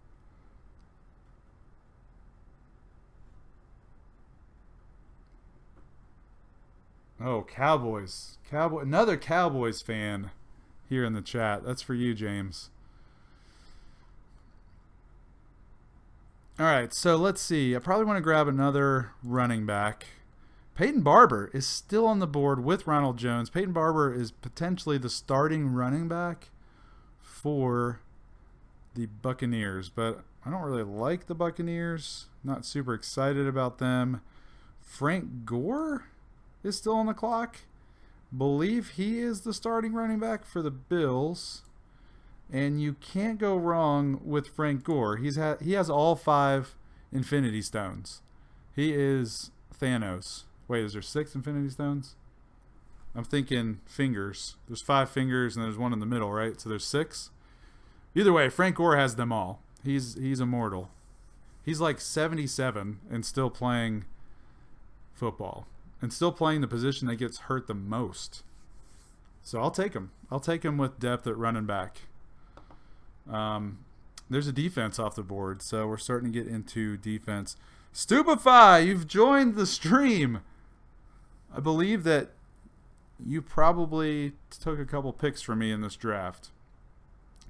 [SPEAKER 1] Oh, Cowboys. Another Cowboys fan here in the chat. That's for you, James. All right, so let's see. I probably want to grab another running back. Peyton Barber is still on the board with Ronald Jones. Peyton Barber is potentially the starting running back for the Buccaneers, but I don't really like the Buccaneers. Not super excited about them. Frank Gore is still on the clock. Believe he is the starting running back for the Bills. And you can't go wrong with Frank Gore. He has all 5 Infinity Stones. He is Thanos. Wait, is there 6 Infinity Stones? I'm thinking fingers. There's 5 fingers and there's one in the middle, right? So there's 6. Either way, Frank Gore has them all. He's immortal. He's like 77 and still playing football. And still playing the position that gets hurt the most. So I'll take him. I'll take him with depth at running back. There's a defense off the board, so we're starting to get into defense. Stupefy, you've joined the stream. I believe that you probably took a couple picks from me in this draft.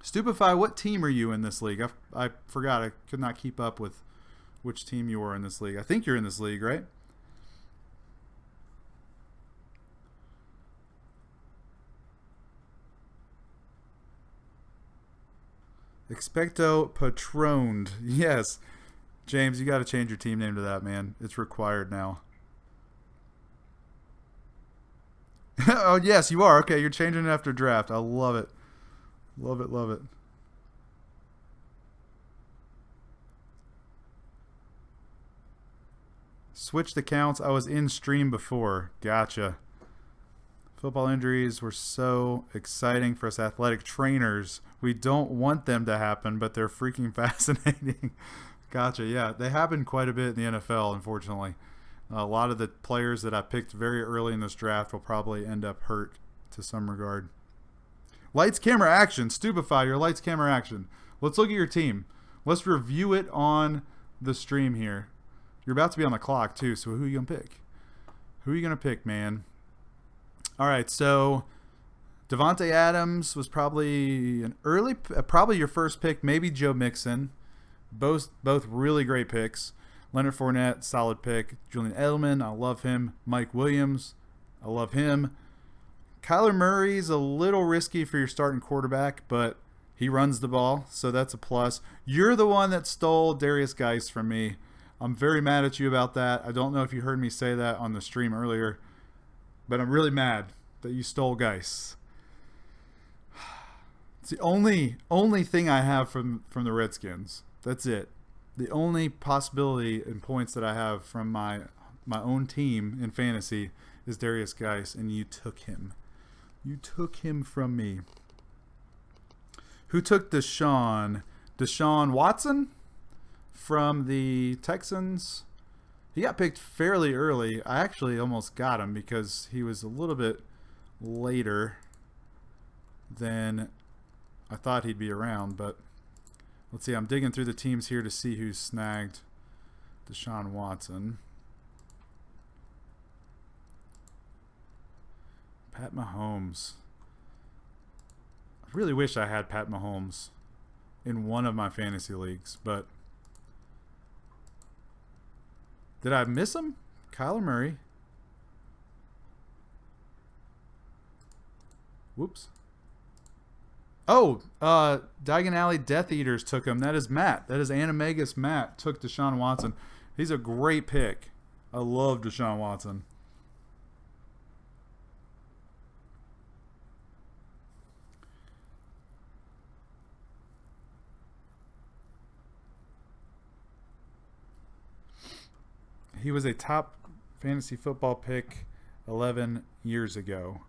[SPEAKER 1] Stupefy, what team are you in this league? I forgot. I could not keep up with which team you were in this league. I think you're in this league, right? Expecto Patroned. Yes. James, you got to change your team name to that, man. It's required now. Oh, yes, you are. Okay, you're changing it after draft. I love it. Love it, love it. Switched accounts. I was in stream before. Gotcha. Football injuries were so exciting for us athletic trainers. We don't want them to happen, but they're freaking fascinating. Gotcha. Yeah, they happen quite a bit in the NFL, unfortunately. A lot of the players that I picked very early in this draft will probably end up hurt to some regard. Lights, camera, action. Stupefy, your lights, camera, action. Let's look at your team. Let's review it on the stream here. You're about to be on the clock, too, so who are you going to pick? Who are you going to pick, man? All right, so Devontae Adams was probably an early, probably your first pick, maybe Joe Mixon. Both really great picks. Leonard Fournette, solid pick. Julian Edelman, I love him. Mike Williams, I love him. Kyler Murray's a little risky for your starting quarterback, but he runs the ball, so that's a plus. You're the one that stole Darius Geis from me. I'm very mad at you about that. I don't know if you heard me say that on the stream earlier, but I'm really mad that you stole Geis. It's the only thing I have from the Redskins. That's it. The only possibility and points that I have from my own team in fantasy is Darius Geis, and you took him. You took him from me. Who took Deshaun? Deshaun Watson from the Texans. He got picked fairly early. I actually almost got him because he was a little bit later than I thought he'd be around. But let's see. I'm digging through the teams here to see who snagged Deshaun Watson. Pat Mahomes. I really wish I had Pat Mahomes in one of my fantasy leagues, but did I miss him? Kyler Murray. Whoops. Oh, Diagon Alley Death Eaters took him. That is Matt. That is Animagus Matt took Deshaun Watson. He's a great pick. I love Deshaun Watson. He was a top fantasy football pick 11 years ago.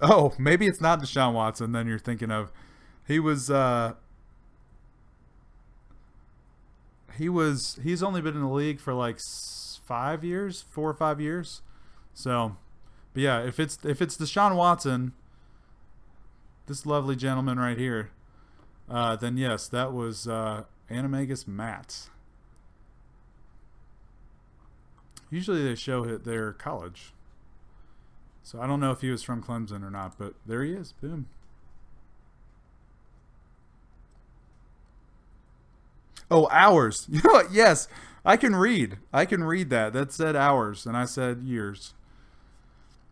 [SPEAKER 1] Oh, maybe it's not Deshaun Watson then you're thinking of. He's only been in the league for like 5 years, 4 or 5 years. So, but yeah, if it's Deshaun Watson, this lovely gentleman right here, then yes, that was Animagus Matt. Usually they show their college. So I don't know if he was from Clemson or not, but there he is. Boom. Oh, hours. You know what? Yes, I can read. I can read that. That said hours, and I said years.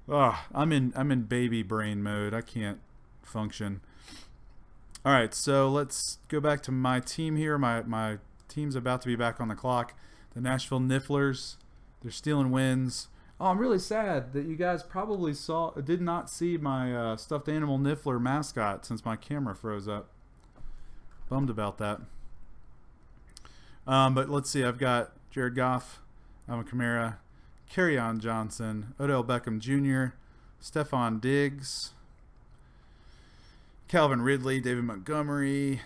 [SPEAKER 1] Oh, I'm in baby brain mode. I can't function. All right, so let's go back to my team here. My team's about to be back on the clock. The Nashville Nifflers. They're stealing wins. Oh, I'm really sad that you guys probably did not see my stuffed animal Niffler mascot since my camera froze up. Bummed about that. But let's see. I've got Jared Goff, Alvin Kamara, Kerryon Johnson, Odell Beckham Jr., Stephon Diggs, Calvin Ridley, David Montgomery.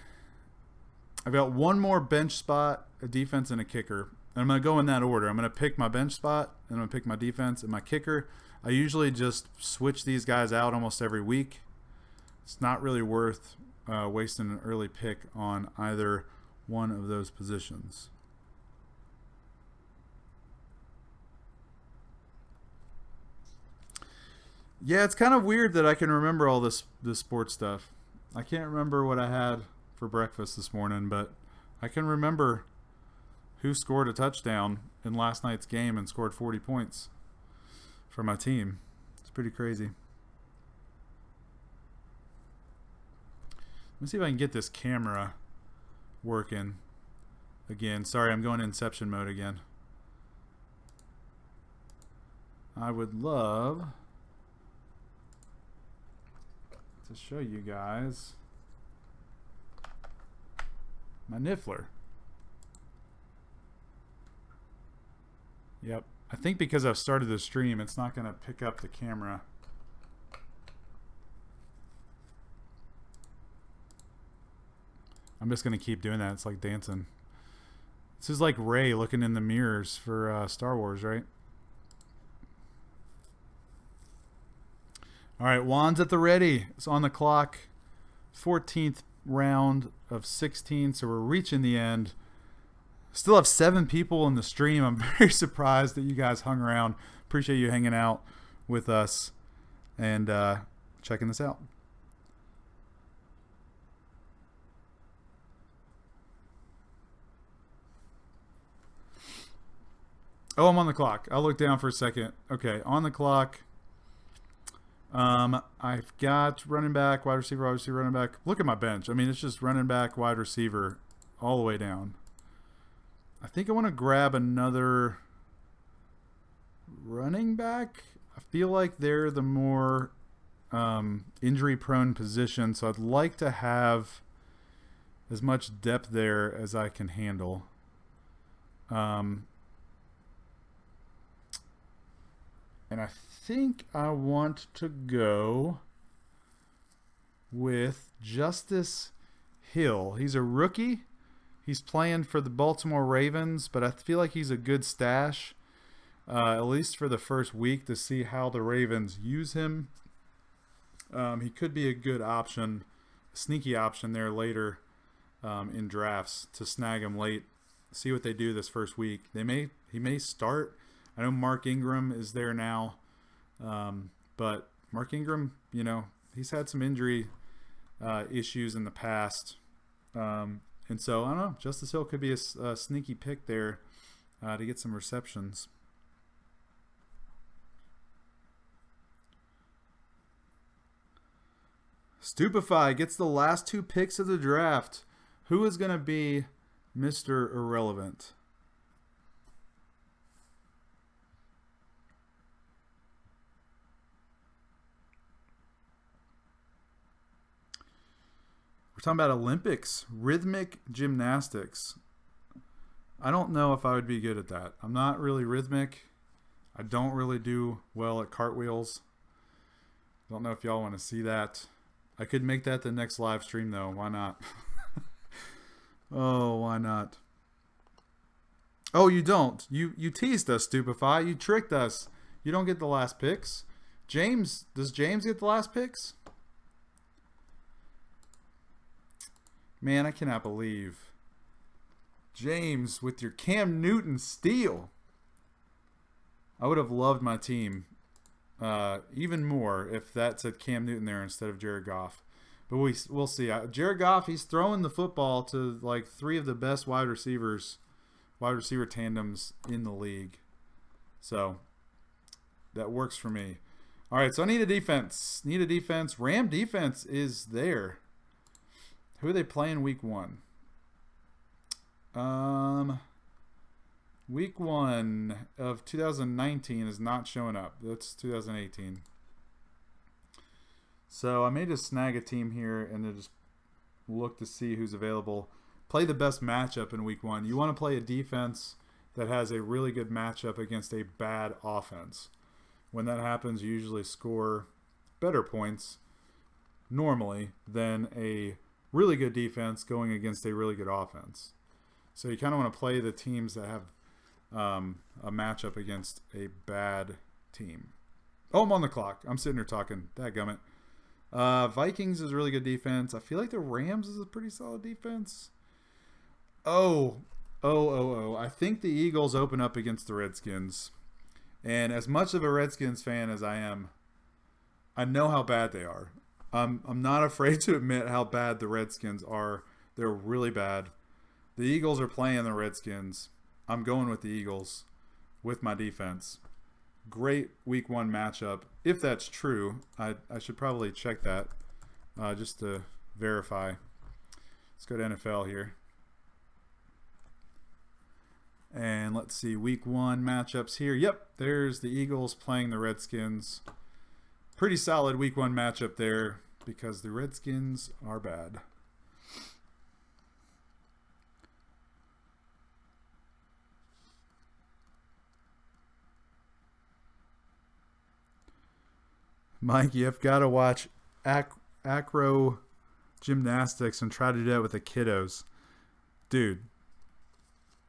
[SPEAKER 1] I've got one more bench spot, a defense, and a kicker. And I'm going to go in that order. I'm going to pick my bench spot, and I'm going to pick my defense and my kicker. I usually just switch these guys out almost every week It's not really worth wasting an early pick on either one of those positions. Yeah, it's kind of weird that I can remember all this sports stuff. I can't remember what I had for breakfast this morning, but I can remember who scored a touchdown in last night's game and scored 40 points for my team. It's pretty crazy. Let me see if I can get this camera working again. Sorry, I'm going Inception mode again. I would love to show you guys my Niffler. Yep. I think because I've started the stream, it's not going to pick up the camera. I'm just going to keep doing that. It's like dancing. This is like Rey looking in the mirrors for Star Wars, right? All right, Juan's at the ready. It's on the clock. 14th round of 16, so we're reaching the end. Still have 7 people in the stream. I'm very surprised that you guys hung around. Appreciate you hanging out with us and checking this out. Oh, I'm on the clock. I'll look down for a second. Okay, on the clock. I've got running back, wide receiver, running back. Look at my bench. I mean, it's just running back, wide receiver, all the way down. I think I want to grab another running back. I feel like they're the more injury-prone position, so I'd like to have as much depth there as I can handle. And I think I want to go with Justice Hill. He's a rookie. He's playing for the Baltimore Ravens, but I feel like he's a good stash, at least for the first week, to see how the Ravens use him. He could be a good option, a sneaky option there later in drafts to snag him late. See what they do this first week. He may start. I know Mark Ingram is there now, but Mark Ingram, you know, he's had some injury issues in the past. And so, I don't know, Justice Hill could be a sneaky pick there to get some receptions. Stupefy gets the last 2 picks of the draft. Who is going to be Mr. Irrelevant? We're talking about Olympics, rhythmic gymnastics. I don't know if I would be good at that. I'm not really rhythmic. I don't really do well at cartwheels. Don't know if y'all want to see that. I could make that the next live stream though. Why not? Oh, why not? Oh, you don't. You teased us, Stupefy. You tricked us. You don't get the last picks. James, does James get the last picks? Man, I cannot believe. James, with your Cam Newton steal. I would have loved my team even more if that said Cam Newton there instead of Jared Goff. But we'll see. Jared Goff, he's throwing the football to like 3 of the best wide receiver tandems in the league. So that works for me. All right, so I need a defense. Ram defense is there. Who are they playing week 1? Week 1 of 2019 is not showing up. That's 2018. So I may just snag a team here and then just look to see who's available. Play the best matchup in week 1. You want to play a defense that has a really good matchup against a bad offense. When that happens, you usually score better points normally than a really good defense going against a really good offense. So you kind of want to play the teams that have a matchup against a bad team. Oh, I'm on the clock. I'm sitting here talking. Dadgummit. Vikings is really good defense. I feel like the Rams is a pretty solid defense. Oh. I think the Eagles open up against the Redskins. And as much of a Redskins fan as I am, I know how bad they are. I'm not afraid to admit how bad the Redskins are. They're really bad. The Eagles are playing the Redskins. I'm going with the Eagles with my defense. Great week 1 matchup. If that's true, I should probably check that just to verify. Let's go to NFL here. And let's see, week 1 matchups here. Yep, there's the Eagles playing the Redskins. Pretty solid week 1 matchup there because the Redskins are bad. Mike, you've got to watch acro gymnastics and try to do that with the kiddos. Dude,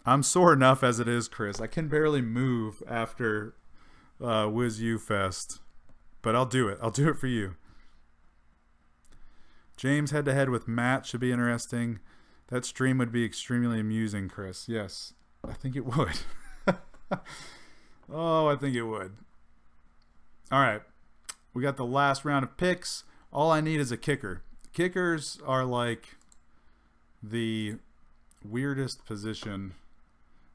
[SPEAKER 1] I'm sore enough as it is, Chris. I can barely move after Wiz U Fest. But I'll do it. I'll do it for you. James head-to-head with Matt should be interesting. That stream would be extremely amusing, Chris. Yes, I think it would. Oh, I think it would. All right. We got the last round of picks. All I need is a kicker. Kickers are like the weirdest position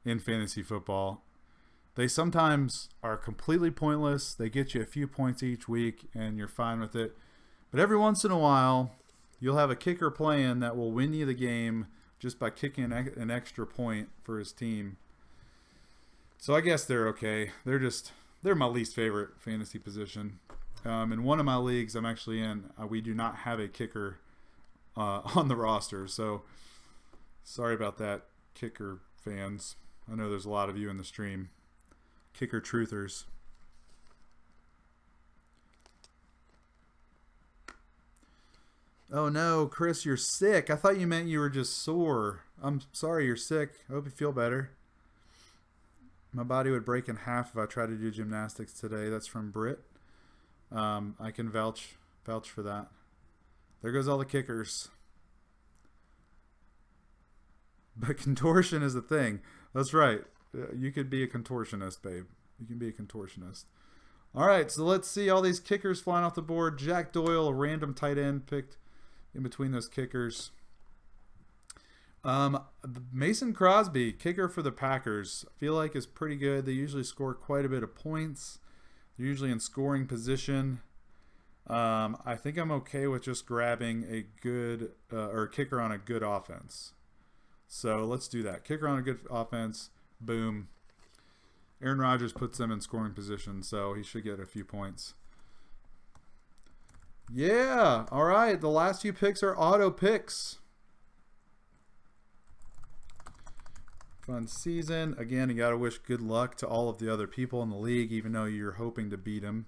[SPEAKER 1] in fantasy football. They sometimes are completely pointless. They get you a few points each week, and you're fine with it. But every once in a while, you'll have a kicker playing that will win you the game just by kicking an extra point for his team. So I guess they're okay. They're my least favorite fantasy position. In one of my leagues I'm actually in, we do not have a kicker on the roster. So sorry about that, kicker fans. I know there's a lot of you in the stream. Kicker truthers. Oh no, Chris, you're sick. I thought you meant you were just sore. I'm sorry you're sick. I hope you feel better. My body would break in half if I tried to do gymnastics today. That's from Britt. I can vouch for that. There goes all the kickers. But contortion is the thing. That's right. You could be a contortionist, babe. You can be a contortionist. All right, so let's see all these kickers flying off the board. Jack Doyle, a random tight end picked in between those kickers. Mason Crosby, kicker for the Packers, I feel like is pretty good. They usually score quite a bit of points. They're usually in scoring position. I think I'm okay with just grabbing a good or a kicker on a good offense. So let's do that. Kicker on a good offense. Boom. Aaron Rodgers puts them in scoring position, so he should get a few points. Yeah. All right. The last few picks are auto picks. Fun season. Again, you got to wish good luck to all of the other people in the league, even though you're hoping to beat them.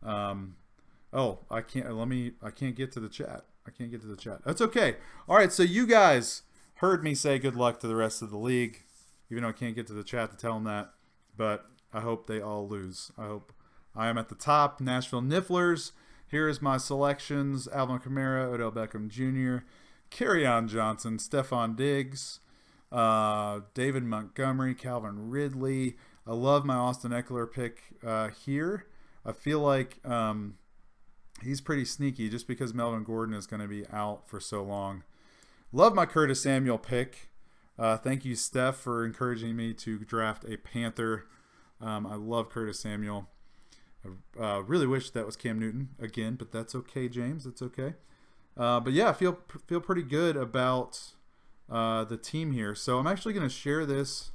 [SPEAKER 1] Oh, I can't get to the chat. I can't get to the chat. That's okay. All right. So you guys heard me say good luck to the rest of the league, even though I can't get to the chat to tell them that. But I hope they all lose. I hope I am at the top. Nashville Nifflers. Here is my selections. Alvin Kamara, Odell Beckham Jr., Kerryon Johnson, Stephon Diggs, David Montgomery, Calvin Ridley. I love my Austin Eckler pick here. I feel like he's pretty sneaky just because Melvin Gordon is going to be out for so long. Love my Curtis Samuel pick. Thank you, Steph, for encouraging me to draft a Panther. I love Curtis Samuel. I really wish that was Cam Newton again, but that's okay, James. That's okay. But yeah, I feel pretty good about the team here. So I'm actually going to share this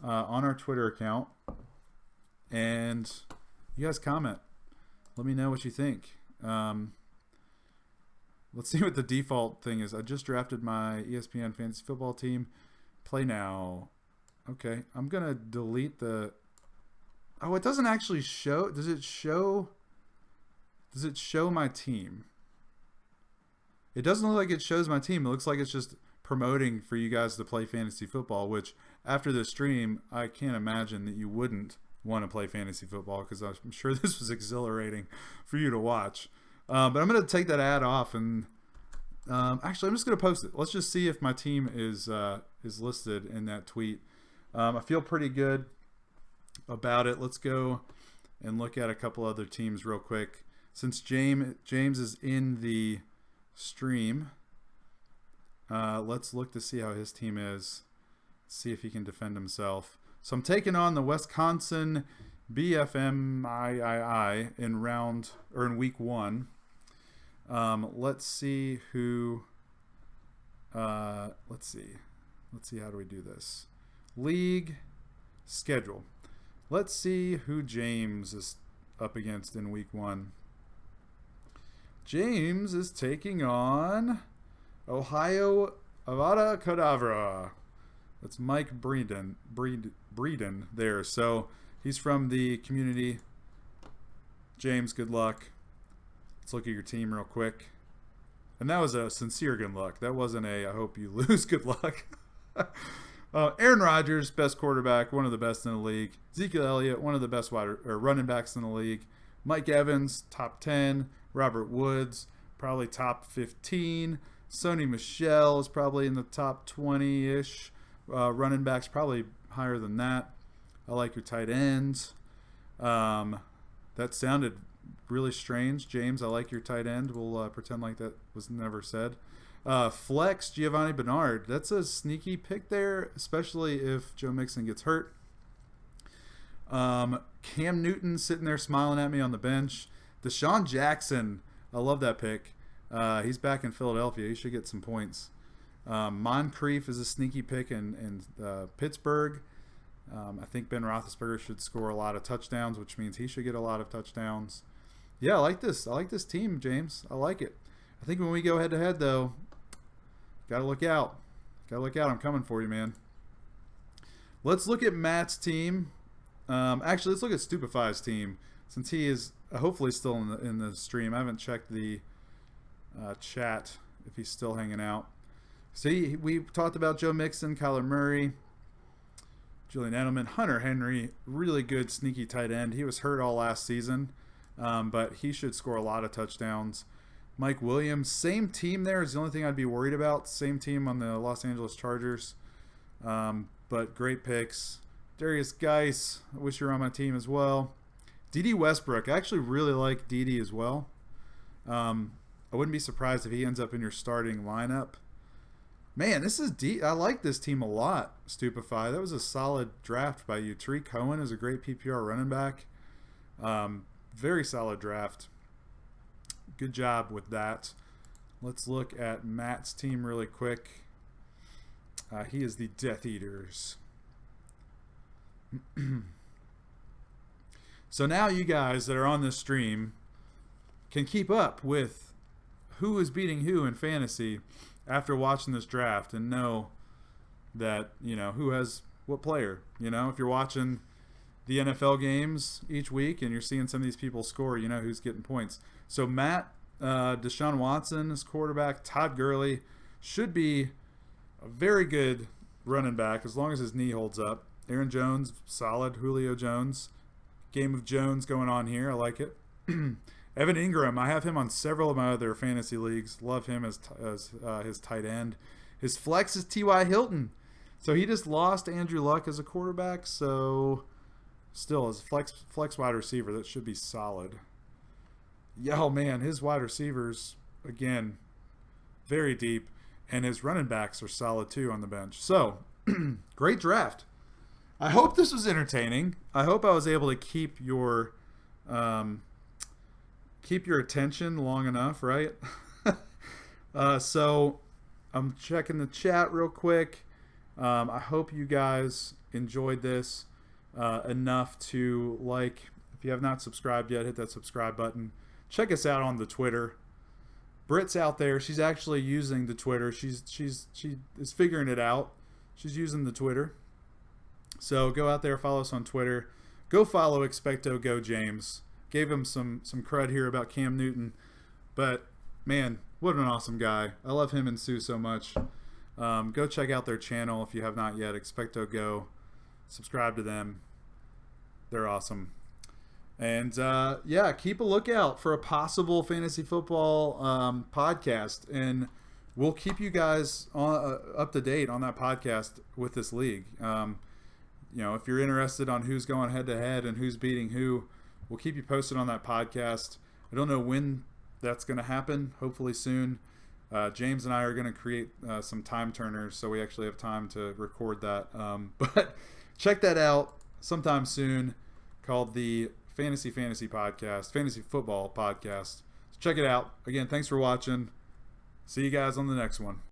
[SPEAKER 1] on our Twitter account, and you guys comment. Let me know what you think. Let's see what the default thing is. I just drafted my ESPN fantasy football team. Play now. Okay, I'm going to delete the... Oh, it doesn't actually show. Does it show my team? It doesn't look like it shows my team. It looks like it's just promoting for you guys to play fantasy football, which after this stream, I can't imagine that you wouldn't want to play fantasy football because I'm sure this was exhilarating for you to watch. But I'm going to take that ad off, and actually, I'm just going to post it. Let's just see if my team is listed in that tweet. I feel pretty good about it. Let's go and look at a couple other teams real quick. Since James is in the stream, let's look to see how his team is. See if he can defend himself. So I'm taking on the Wisconsin BFMII in week 1. Let's see who. Let's see how do we do this? League schedule. Let's see who James is up against in week 1. James is taking on Ohio Avada Kedavra. That's Mike Breeden there. So he's from the community. James, good luck. Let's look at your team real quick. And that was a sincere good luck. That wasn't a I hope you lose good luck. Aaron Rodgers, best quarterback, one of the best in the league. Ezekiel Elliott, one of the best running backs in the league. Mike Evans, top 10. Robert Woods, probably top 15. Sony Michel is probably in the top 20-ish. Running backs probably higher than that. I like your tight ends. That sounded really strange. James, I like your tight end. We'll pretend like that was never said. Flex, Giovanni Bernard. That's a sneaky pick there, especially if Joe Mixon gets hurt. Cam Newton sitting there smiling at me on the bench. Deshaun Jackson, I love that pick. He's back in Philadelphia. He should get some points. Moncrief is a sneaky pick in Pittsburgh. I think Ben Roethlisberger should score a lot of touchdowns, which means he should get a lot of touchdowns. Yeah, I like this. I like this team, James. I like it. I think when we go head-to-head, though, got to look out. Got to look out. I'm coming for you, man. Let's look at Matt's team. Actually, let's look at Stupefy's team, since he is hopefully still in the stream. I haven't checked the chat if he's still hanging out. See, we talked about Joe Mixon, Kyler Murray, Julian Edelman, Hunter Henry, really good sneaky tight end. He was hurt all last season, but he should score a lot of touchdowns. Mike Williams, same team there is the only thing I'd be worried about. Same team on the Los Angeles Chargers, but great picks. Darius Geis, I wish you were on my team as well. D.D. Westbrook, I actually really like D.D. as well. I wouldn't be surprised if he ends up in your starting lineup. Man, this is deep. I like this team a lot, Stupefy. That was a solid draft by you. Tariq Cohen is a great PPR running back. Very solid draft. Good job with that. Let's look at Matt's team really quick. He is the Death Eaters. So now you guys that are on this stream can keep up with who is beating who in fantasy after watching this draft and know that, you know, who has what player. You know, if you're watching the NFL games each week and you're seeing some of these people score, you know who's getting points. So Matt, Deshaun Watson is quarterback. Todd Gurley should be a very good running back as long as his knee holds up. Aaron Jones, solid. Julio Jones. Game of Jones going on here. I like it. Evan Ingram, I have him on several of my other fantasy leagues. Love him as his tight end. His flex is T.Y. Hilton. So he just lost Andrew Luck as a quarterback. So still, as a flex wide receiver, that should be solid. Yeah, oh man, his wide receivers, again, very deep. And his running backs are solid too on the bench. So, great draft. I hope this was entertaining. I hope I was able to keep your attention long enough, right? So I'm checking the chat real quick. I hope you guys enjoyed this enough to like. If you have not subscribed yet, hit that subscribe button. Check us out on the Twitter. Britt's out there. She's actually using the Twitter. She is figuring it out. She's using the Twitter. So go out there, follow us on Twitter. Go follow Expecto Go James. Gave him some crud here about Cam Newton. But, man, what an awesome guy. I love him and Sue so much. Go check out their channel if you have not yet. Expecto Go. Subscribe to them. They're awesome. And yeah, keep a lookout for a possible fantasy football podcast, and we'll keep you guys up to date on that podcast with this league. If you're interested on who's going head to head and who's beating who, we'll keep you posted on that podcast. I don't know when that's going to happen. Hopefully soon. James and I are going to create some time turners, so we actually have time to record that. But check that out sometime soon, called the Fantasy Podcast, Fantasy Football Podcast. So check it out. Again, thanks for watching. See you guys on the next one.